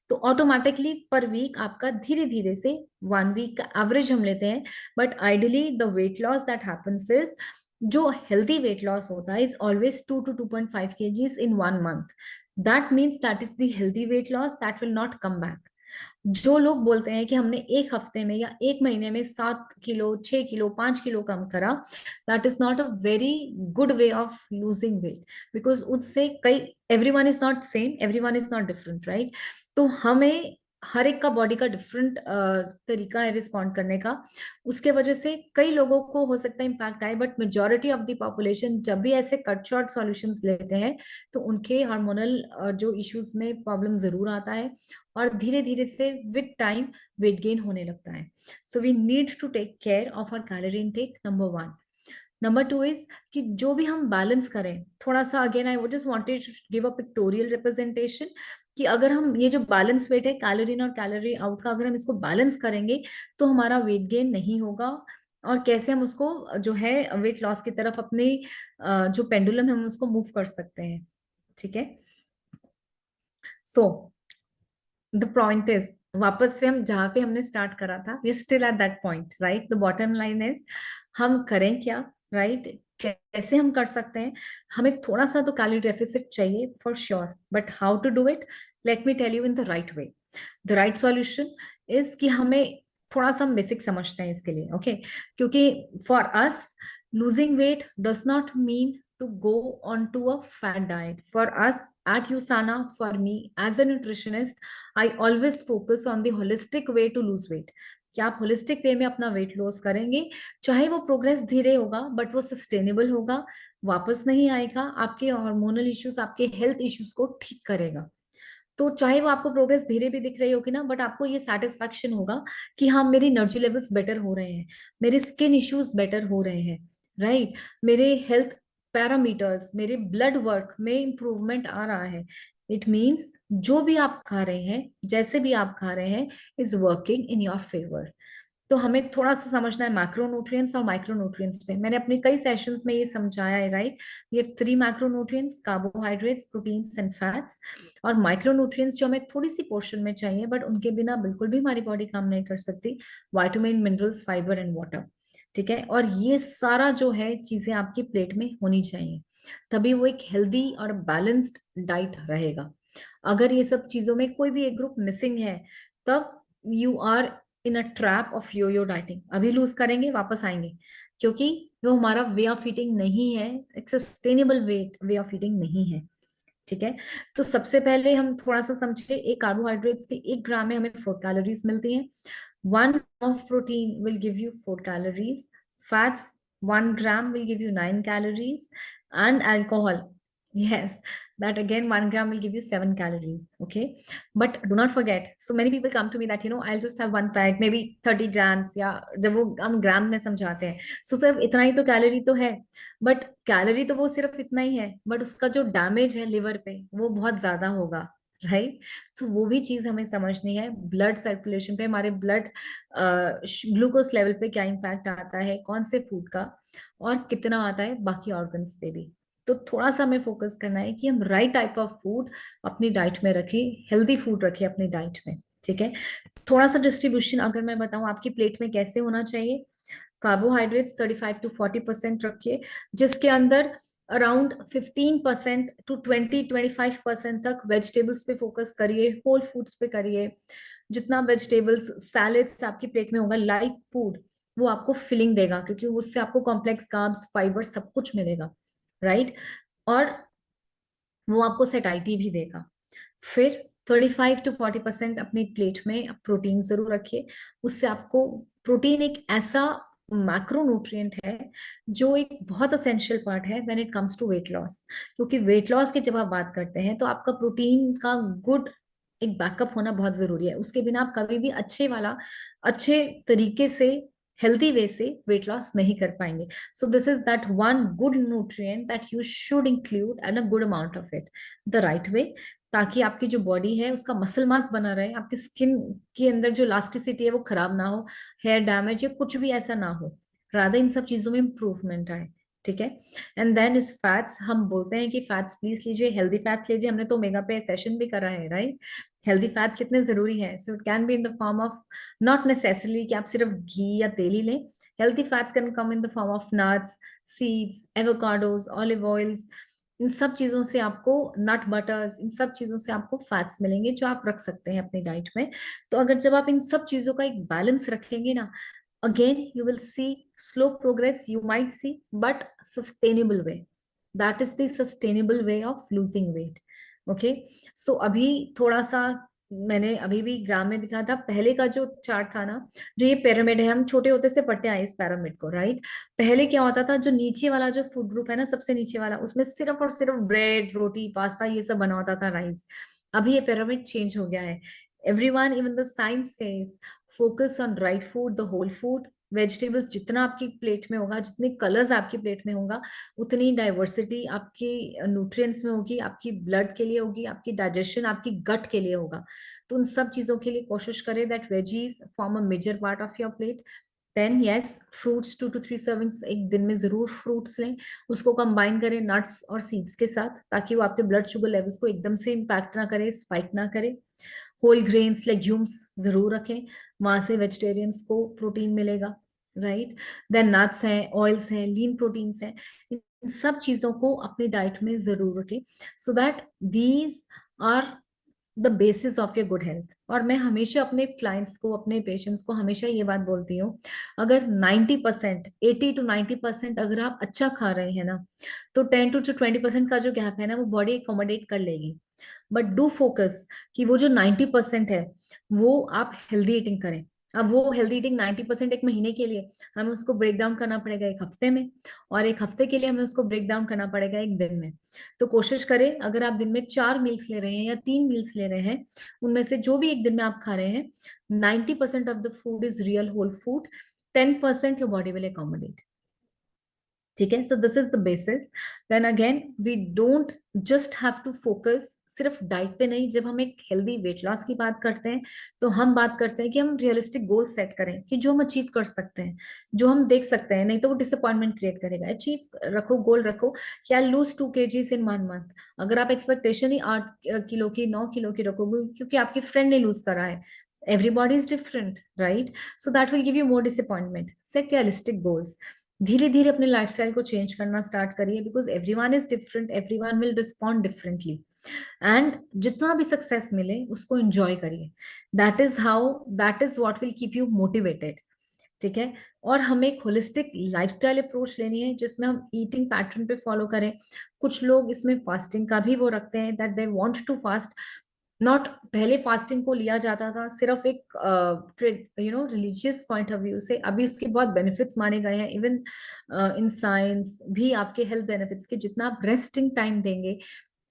तो ऑटोमेटिकली पर वीक आपका धीरे धीरे से 1 वीक का एवरेज हम लेते हैं, but ideally the weight loss that happens is, जो हेल्दी वेट लॉस होता है is always 2 to 2.5 kgs in 1 month. That means that is the healthy weight loss that will not come back. जो लोग बोलते हैं कि हमने एक हफ्ते में या एक महीने में 7 किलो, 6 किलो, 5 किलो कम करा, that is not a very good way of losing weight. Because उससे कई, everyone is not same, everyone is not different, right? तो हमें हर एक का बॉडी का डिफरेंट तरीका है रिस्पॉन्ड करने का. उसके वजह से कई लोगों को हो सकता है इम्पैक्ट आए, but majority of the population जब भी ऐसे कट शॉर्ट सॉल्यूशंस लेते हैं तो उनके हार्मोनल जो इश्यूज में प्रॉब्लम जरूर आता है, और धीरे धीरे से विद टाइम वेट गेन होने लगता है. So we need to take care of our calorie intake, number 1. Number 2 is कि जो भी हम बैलेंस करें, थोड़ा सा again I just wanted to give a pictorial representation, कि अगर हम ये जो बैलेंस वेट है कैलोरी इन और कैलोरी आउट का, अगर हम इसको बैलेंस करेंगे तो हमारा वेट गेन नहीं होगा. और कैसे हम उसको जो है वेट लॉस की तरफ अपने जो पेंडुलम है हम उसको मूव कर सकते हैं. ठीक है. सो द पॉइंट इज, वापस से हम जहाँ पे हमने स्टार्ट करा था, we still at that point, right? The bottom line is, हम करें क्या, राइट? कैसे हम कर सकते हैं? हमें थोड़ा सा तो कैलोरी डेफिसिट चाहिए for sure, but how to do it? Let me tell you in the right way. The right solution is कि हमें थोड़ा सा बेसिक समझते हैं इसके लिए, ओके? क्योंकि for us losing weight does not mean to go on to a fat diet. For us at USANA, for me as a nutritionist, I always focus on the holistic way to lose weight. कि आप holistic way में अपना weight loss करेंगे, चाहे वो progress धीरे होगा but वो सस्टेनेबल होगा, वापस नहीं आएगा, आपके हार्मोनल इश्यूज, आपके हेल्थ इश्यूज को ठीक करेगा. तो चाहे वो आपको प्रोग्रेस धीरे भी दिख रही होगी ना, बट आपको ये सेटिस्फैक्शन होगा कि हाँ मेरी एनर्जी लेवल्स बेटर हो रहे हैं, मेरे स्किन इश्यूज बेटर हो रहे हैं, राइट? मेरे हेल्थ पैरामीटर्स, मेरे ब्लड वर्क में इंप्रूवमेंट आ रहा है. इट मीन्स जो भी आप खा रहे हैं, जैसे भी आप खा रहे हैं, is working in your favour. तो हमें थोड़ा सा समझना है मैक्रोन्यूट्रिएंट्स और माइक्रोन्यूट्रिएंट्स पे. मैंने अपने कई सेशंस में ये समझाया है, राइट? ये 3 macronutrients, carbohydrates, proteins and fats. और माइक्रोन्यूट्रिएंट्स जो हमें थोड़ी सी पोर्शन में चाहिए, बट उनके बिना बिल्कुल भी हमारी बॉडी काम नहीं कर सकती, vitamin, minerals, fibre and water. ठीक है. और ये सारा जो है चीजें आपकी प्लेट में होनी चाहिए, तभी वो एक हेल्दी और बैलेंस्ड डाइट रहेगा. अगर ये सब चीजों में कोई भी एक ग्रुप मिसिंग है, तब you are in a trap of yo dieting. अभी लूज करेंगे, वापस आएंगे, क्योंकि वो हमारा वे ऑफ ईटिंग नहीं है, एक सस्टेनेबल वे ऑफ ईटिंग नहीं है. ठीक है. तो सबसे पहले हम थोड़ा सा समझे, एक कार्बोहाइड्रेट्स के 1 ग्राम में हमें 4 कैलोरीज मिलती हैं. 1 of protein will give you 4 calories. Fats, 1 gram will give you 9 calories. And alcohol, yes, that again 1 gram will give you 7 calories. Okay. But do not forget, so many people come to me that, I'll just have one pack, maybe 30 grams, या जब वो हम ग्राम में समझाते हैं, सो सिर्फ इतना ही तो कैलोरी तो है. बट कैलोरी तो वो सिर्फ इतना ही है, बट उसका जो डैमेज है लिवर पे वो बहुत ज्यादा होगा, राइट? तो वो भी चीज हमें समझनी है. ब्लड सर्कुलेशन पे, हमारे ब्लड ग्लूकोज लेवल पे क्या इम्पैक्ट आता है, कौन से फूड का, और कितना आता है बाकी ऑर्गन्स पे भी. तो थोड़ा सा हमें फोकस करना है कि हम राइट टाइप ऑफ फूड अपनी डाइट में रखें, हेल्दी फूड रखें अपनी डाइट में. ठीक है. थोड़ा सा डिस्ट्रीब्यूशन अगर मैं बताऊं आपकी प्लेट में कैसे होना चाहिए, कार्बोहाइड्रेट्स 35 to 40% रखिए, जिसके अंदर अराउंड 15% to 20-25% तक वेजिटेबल्स पे फोकस करिए, होल फूड्स पे करिए. जितना वेजिटेबल्स, सैलेड्स आपकी प्लेट में होगा, लाइट फूड, वो आपको फिलिंग देगा, क्योंकि उससे आपको कॉम्प्लेक्स कार्ब्स, फाइबर सब कुछ मिलेगा, राइट? और वो आपको सेटाइटी भी देगा. फिर 35 to 40% अपनी प्लेट में प्रोटीन जरूर रखिए. उससे आपको, प्रोटीन एक ऐसा मैक्रोन्यूट्रिएंट है जो एक बहुत असेंशियल पार्ट है when it comes to weight loss. क्योंकि वेट लॉस की जब आप बात करते हैं तो आपका प्रोटीन का गुड एक बैकअप होना बहुत जरूरी है. उसके बिना आप कभी भी अच्छे तरीके से, हेल्दी वे से वेट लॉस नहीं कर पाएंगे. सो this is that one good nutrient that you should include and a good amount of it the right वे, ताकि आपकी जो बॉडी है उसका मसल मास बना रहे, आपकी स्किन के अंदर जो इलास्टिसिटी है वो खराब ना हो, हेयर डैमेज या कुछ भी ऐसा ना हो, रादर इन सब चीजों में इंप्रूवमेंट आए. ठीक है। एंड देन इस फैट्स, हम बोलते हैं कि फैट्स प्लीज लीजिए, हेल्दी फैट्स लीजिए, हमने तो ओमेगा पे सेशन भी करा है, राइट। हेल्दी फैट्स कितने जरूरी है, so it can be in the form of, not necessarily कि आप सिर्फ घी या तेल ही लें। Healthy fats can come in the form of nuts, seeds, avocados, olive oils. इन सब चीजों से आपको, नट बटर्स, इन सब चीजों से आपको फैट्स मिलेंगे जो आप रख सकते हैं अपनी डाइट में। तो अगर जब आप इन सब चीजों का एक बैलेंस रखेंगे ना, again you will see slow progress, you might see, but sustainable way. That is the sustainable way of losing weight. Okay, so अभी थोड़ा सा, मैंने अभी भी ग्राम में दिखा था, पहले का जो चार्ट था ना, जो ये पिरामिड है, हम छोटे होते से पढ़ते आए इस पिरामिड को, राइट। पहले क्या होता था, जो नीचे वाला जो फूड ग्रुप है ना, सबसे नीचे वाला, उसमें सिर्फ और सिर्फ ब्रेड, रोटी, पास्ता, ये सब बना होता था, राइस। अभी ये पिरामिड चेंज हो गया है। Everyone, even the science says, focus on right food, the whole food, vegetables. जितना आपकी प्लेट में होगा, जितने कलर्स आपकी प्लेट में होगा, उतनी डाइवर्सिटी आपकी न्यूट्रिएंट्स में होगी, आपकी ब्लड के लिए होगी, आपकी डाइजेशन, आपकी गट के लिए होगा। तो उन सब चीजों के लिए कोशिश करें that veggies form a major part of your plate. Then yes, fruits 2 to 3 servings एक दिन में जरूर फ्रूट्स लें। उसको कंबाइन करें नट्स और सीड्स के साथ, ताकि वो आपके ब्लड शुगर लेवल्स को एकदम से इम्पैक्ट ना करे, स्पाइक ना करे। होल ग्रेन्स, लेग्यूम्स जरूर रखें, वहां से वेजिटेरियंस को प्रोटीन मिलेगा, राइट। देन नट्स हैं, ऑयल्स हैं, लीन प्रोटीन्स हैं, इन सब चीजों को अपनी डाइट में जरूर रखें, so that these are the basis of your good health. और मैं हमेशा अपने क्लाइंट्स को, अपने पेशेंट्स को हमेशा ये बात बोलती हूँ, अगर 90%, 80 to 90% अगर आप अच्छा खा रहे हैं ना, तो 10 to 20% का जो गैप है ना, वो बॉडी अकोमोडेट कर लेगी। बट डू फोकस कि वो जो 90% है, वो आप हेल्दी ईटिंग करें। अब वो हेल्दी ईटिंग 90% एक महीने के लिए, हमें उसको ब्रेक डाउन करना पड़ेगा एक हफ्ते में, और एक हफ्ते के लिए हमें उसको ब्रेक डाउन करना पड़ेगा एक दिन में। तो कोशिश करें, अगर आप दिन में 4 मील्स ले रहे हैं या 3 मील्स ले रहे हैं, उनमें से जो भी एक दिन में आप खा रहे हैं, 90% of the food is real whole food, 10% your body will accommodate. ठीक है, so this is the basis. Then again, we don't just have to focus सिर्फ डाइट पे नहीं। जब हम एक हेल्दी वेट लॉस की बात करते हैं, तो हम बात करते हैं कि हम रियलिस्टिक गोल सेट करें, कि जो हम अचीव कर सकते हैं, जो हम देख सकते हैं, नहीं तो वो डिसअपॉइंटमेंट क्रिएट करेगा। अचीव रखो, गोल रखो कि I lose 2 kgs in 1 month. अगर आप एक्सपेक्टेशन ही 8 किलो की, 9 किलो की रखोगे, क्योंकि आपके फ्रेंड ने लूज करा है, everybody is different, right? So that will give you more disappointment. Set realistic goals. धीरे धीरे अपने लाइफस्टाइल को चेंज करना स्टार्ट करिए, because everyone is different, everyone will respond differently. And जितना भी सक्सेस मिले उसको एंजॉय करिए। That is how, that is what will keep you motivated. ठीक है। और हमें एक होलिस्टिक लाइफस्टाइल अप्रोच लेनी है, जिसमें हम ईटिंग पैटर्न पे फॉलो करें। कुछ लोग इसमें फास्टिंग का भी वो रखते हैं, that they want to fast. Not, पहले फास्टिंग को लिया जाता था सिर्फ एक रिलीजियस पॉइंट ऑफ व्यू से, अभी उसके बहुत बेनिफिट्स माने गए हैं। इवन इन साइंस भी आपके हेल्थ बेनिफिट्स के, जितना आप रेस्टिंग टाइम देंगे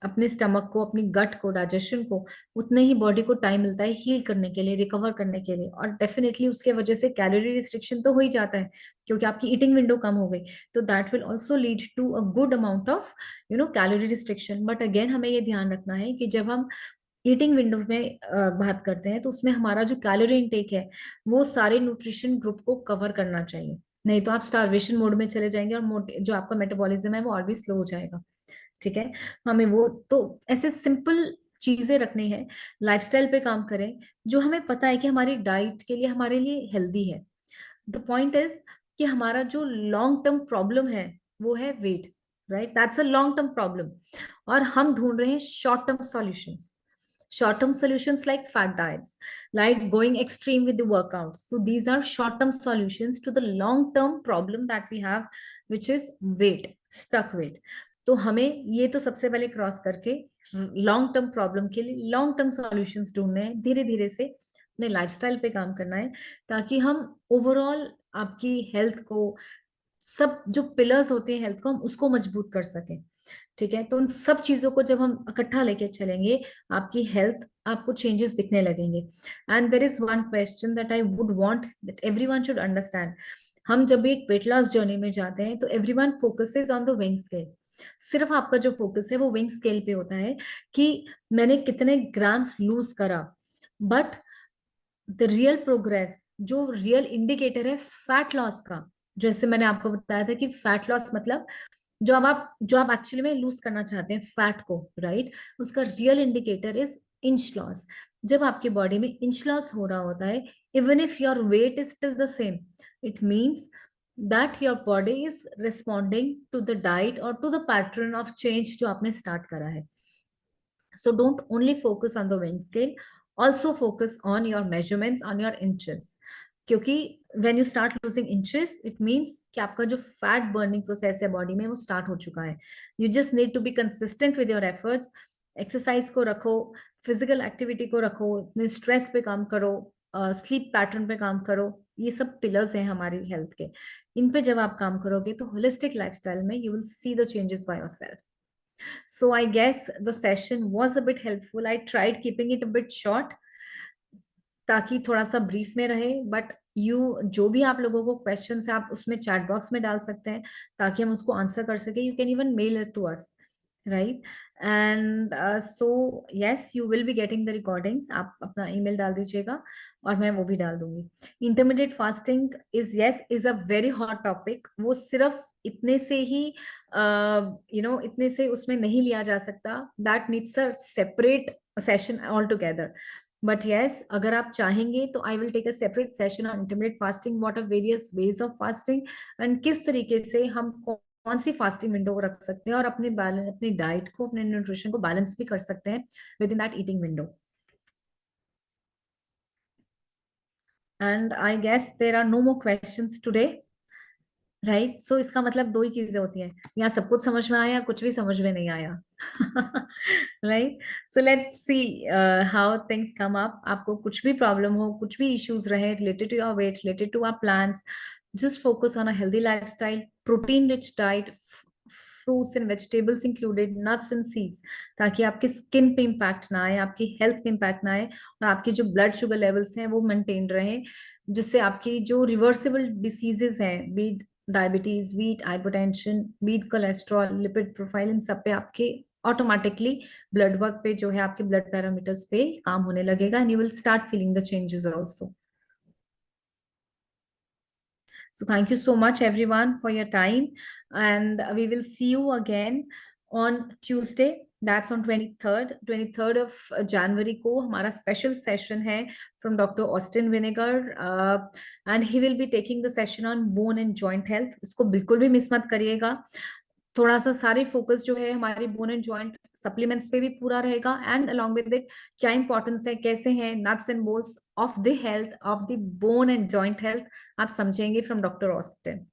अपने स्टमक को, अपनी गट को, डाइजेशन को, उतने ही बॉडी को टाइम मिलता है हील करने के लिए, रिकवर करने के लिए। और डेफिनेटली उसके वजह से कैलोरी रिस्ट्रिक्शन तो हो ही जाता है, क्योंकि आपकी ईटिंग विंडो कम हो गई। तो that will also lead to a good amount of calorie restriction. But again, हमें ये ध्यान रखना है कि जब हम ईटिंग विंडो में बात करते हैं, तो उसमें हमारा जो कैलोरी इनटेक है, वो सारे न्यूट्रिशन ग्रुप को कवर करना चाहिए। नहीं तो आप स्टारवेशन मोड में चले जाएंगे, और जो आपका मेटाबॉलिज्म है वो और भी स्लो हो जाएगा। ठीक है। हमें वो तो ऐसे सिंपल चीजें रखनी है, लाइफस्टाइल पे काम करें, जो हमें पता है कि हमारी डाइट के लिए, हमारे लिए हेल्दी है। द पॉइंट इज कि हमारा जो लॉन्ग टर्म प्रॉब्लम है, वो है weight, right. That's a long term problem. और हम ढूंढ रहे हैं short term solutions. Short term solutions like fat diets, like going extreme with the workouts. So these are short term solutions to the long term problem that we have, which is weight, stuck weight. तो हमें ये तो सबसे पहले cross करके long term problem के लिए long term solutions ढूंढने हैं, धीरे धीरे से अपने लाइफस्टाइल पे काम करना है, ताकि हम ओवरऑल आपकी हेल्थ को, सब जो पिलर्स होते हैं हेल्थ को, हम उसको मजबूत कर सकें। ठीक है। तो उन सब चीजों को जब हम इकट्ठा लेके चलेंगे, आपकी हेल्थ, आपको चेंजेस दिखने लगेंगे। And there is one question that I would want that everyone should understand. हम जब भी एक वेट लॉस जर्नी में जाते हैं, तो everyone focuses on the wing scale. सिर्फ आपका जो फोकस है वो विंग स्केल पे होता है, कि मैंने कितने ग्राम्स लूज करा। बट द रियल प्रोग्रेस, जो रियल इंडिकेटर है फैट लॉस का, जैसे मैंने आपको बताया था कि फैट लॉस मतलब जो आप एक्चुअली में लूज करना चाहते हैं फैट को, राइट, उसका real indicator is inch loss. जब आपकी बॉडी में इंच लॉस हो रहा होता है, even if your weight is still the same, it means that your body is responding to the diet और to the pattern of change जो आपने स्टार्ट करा है। So don't only focus on the weighing scale, also focus on your measurements, on your inches. क्योंकि when you start losing inches, it means कि आपका जो fat burning process है body में वो start हो चुका है. You just need to be consistent with your efforts. Exercise को रखो, फिजिकल एक्टिविटी को रखो, अपने स्ट्रेस पे काम करो, स्लीप पैटर्न पे काम करो। ये सब पिलर्स हैं हमारी हेल्थ के। इन पे जब आप काम करोगे तो होलिस्टिक लाइफस्टाइल में you will see the changes by yourself. So I guess the session was a bit helpful. I tried keeping it a bit short ताकि थोड़ा सा ब्रीफ में रहे, बट जो भी आप लोगों को क्वेश्चन है आप उसमें चैट बॉक्स में डाल सकते हैं ताकि हम उसको आंसर कर सके। You can even mail it to us, right. And so yes, you will be getting the recordings. आप अपना ईमेल डाल दीजिएगा और मैं वो भी डाल दूंगी। Intermediate fasting is a very hot topic. वो सिर्फ इतने से ही इतने से उसमें नहीं लिया जा सकता। That needs a separate session all together. But yes, अगर आप चाहेंगे तो I will take a separate session on intermediate fasting, what are various ways of fasting and किस तरीके से हम कौन सी फास्टिंग विंडो को रख सकते हैं और अपने बैलेंस, अपनी डाइट को, अपने न्यूट्रिशन को बैलेंस भी कर सकते हैं within that eating window. And I guess there are no more questions today, right. So इसका मतलब दो ही चीजें होती हैं, या सब कुछ समझ में आया, कुछ भी समझ में नहीं आया। Right. So let's see how things come up. आपको कुछ भी प्रॉब्लम हो, कुछ भी इश्यूज रहे related to your weight, related to our plans, just focus on a healthy lifestyle, protein rich diet, fruits and vegetables included, nuts and seeds, ताकि आपकी skin पे इम्पैक्ट ना आए, आपकी हेल्थ पे इम्पैक्ट ना आए और आपकी जो ब्लड शुगर लेवल्स हैं वो मेंटेन रहे, जिससे आपकी जो रिवर्सिबल डिसीजेस हैं, beat diabetes, beat hypertension, beat cholesterol, lipid profile, इन सब पे आपके ऑटोमेटिकली ब्लड वर्क पे जो है आपके ब्लड पैरामीटर्स पे काम होने लगेगा and you will start feeling the changes also. So thank you so much everyone for your time, and we will see you again on Tuesday. That's on 23rd of January को हमारा special session है from Dr. Austin Vinegar, and he will be taking the session on bone and joint health. इसको बिल्कुल भी miss मत करिएगा। थोड़ा सा सारे फोकस जो है हमारी बोन एंड जॉइंट सप्लीमेंट्स पे भी पूरा रहेगा, एंड अलोंग विद इट क्या इंपॉर्टेंस है, कैसे हैं nuts and bolts of the health of the bone and joint health, आप समझेंगे फ्रॉम डॉक्टर ऑस्टिन।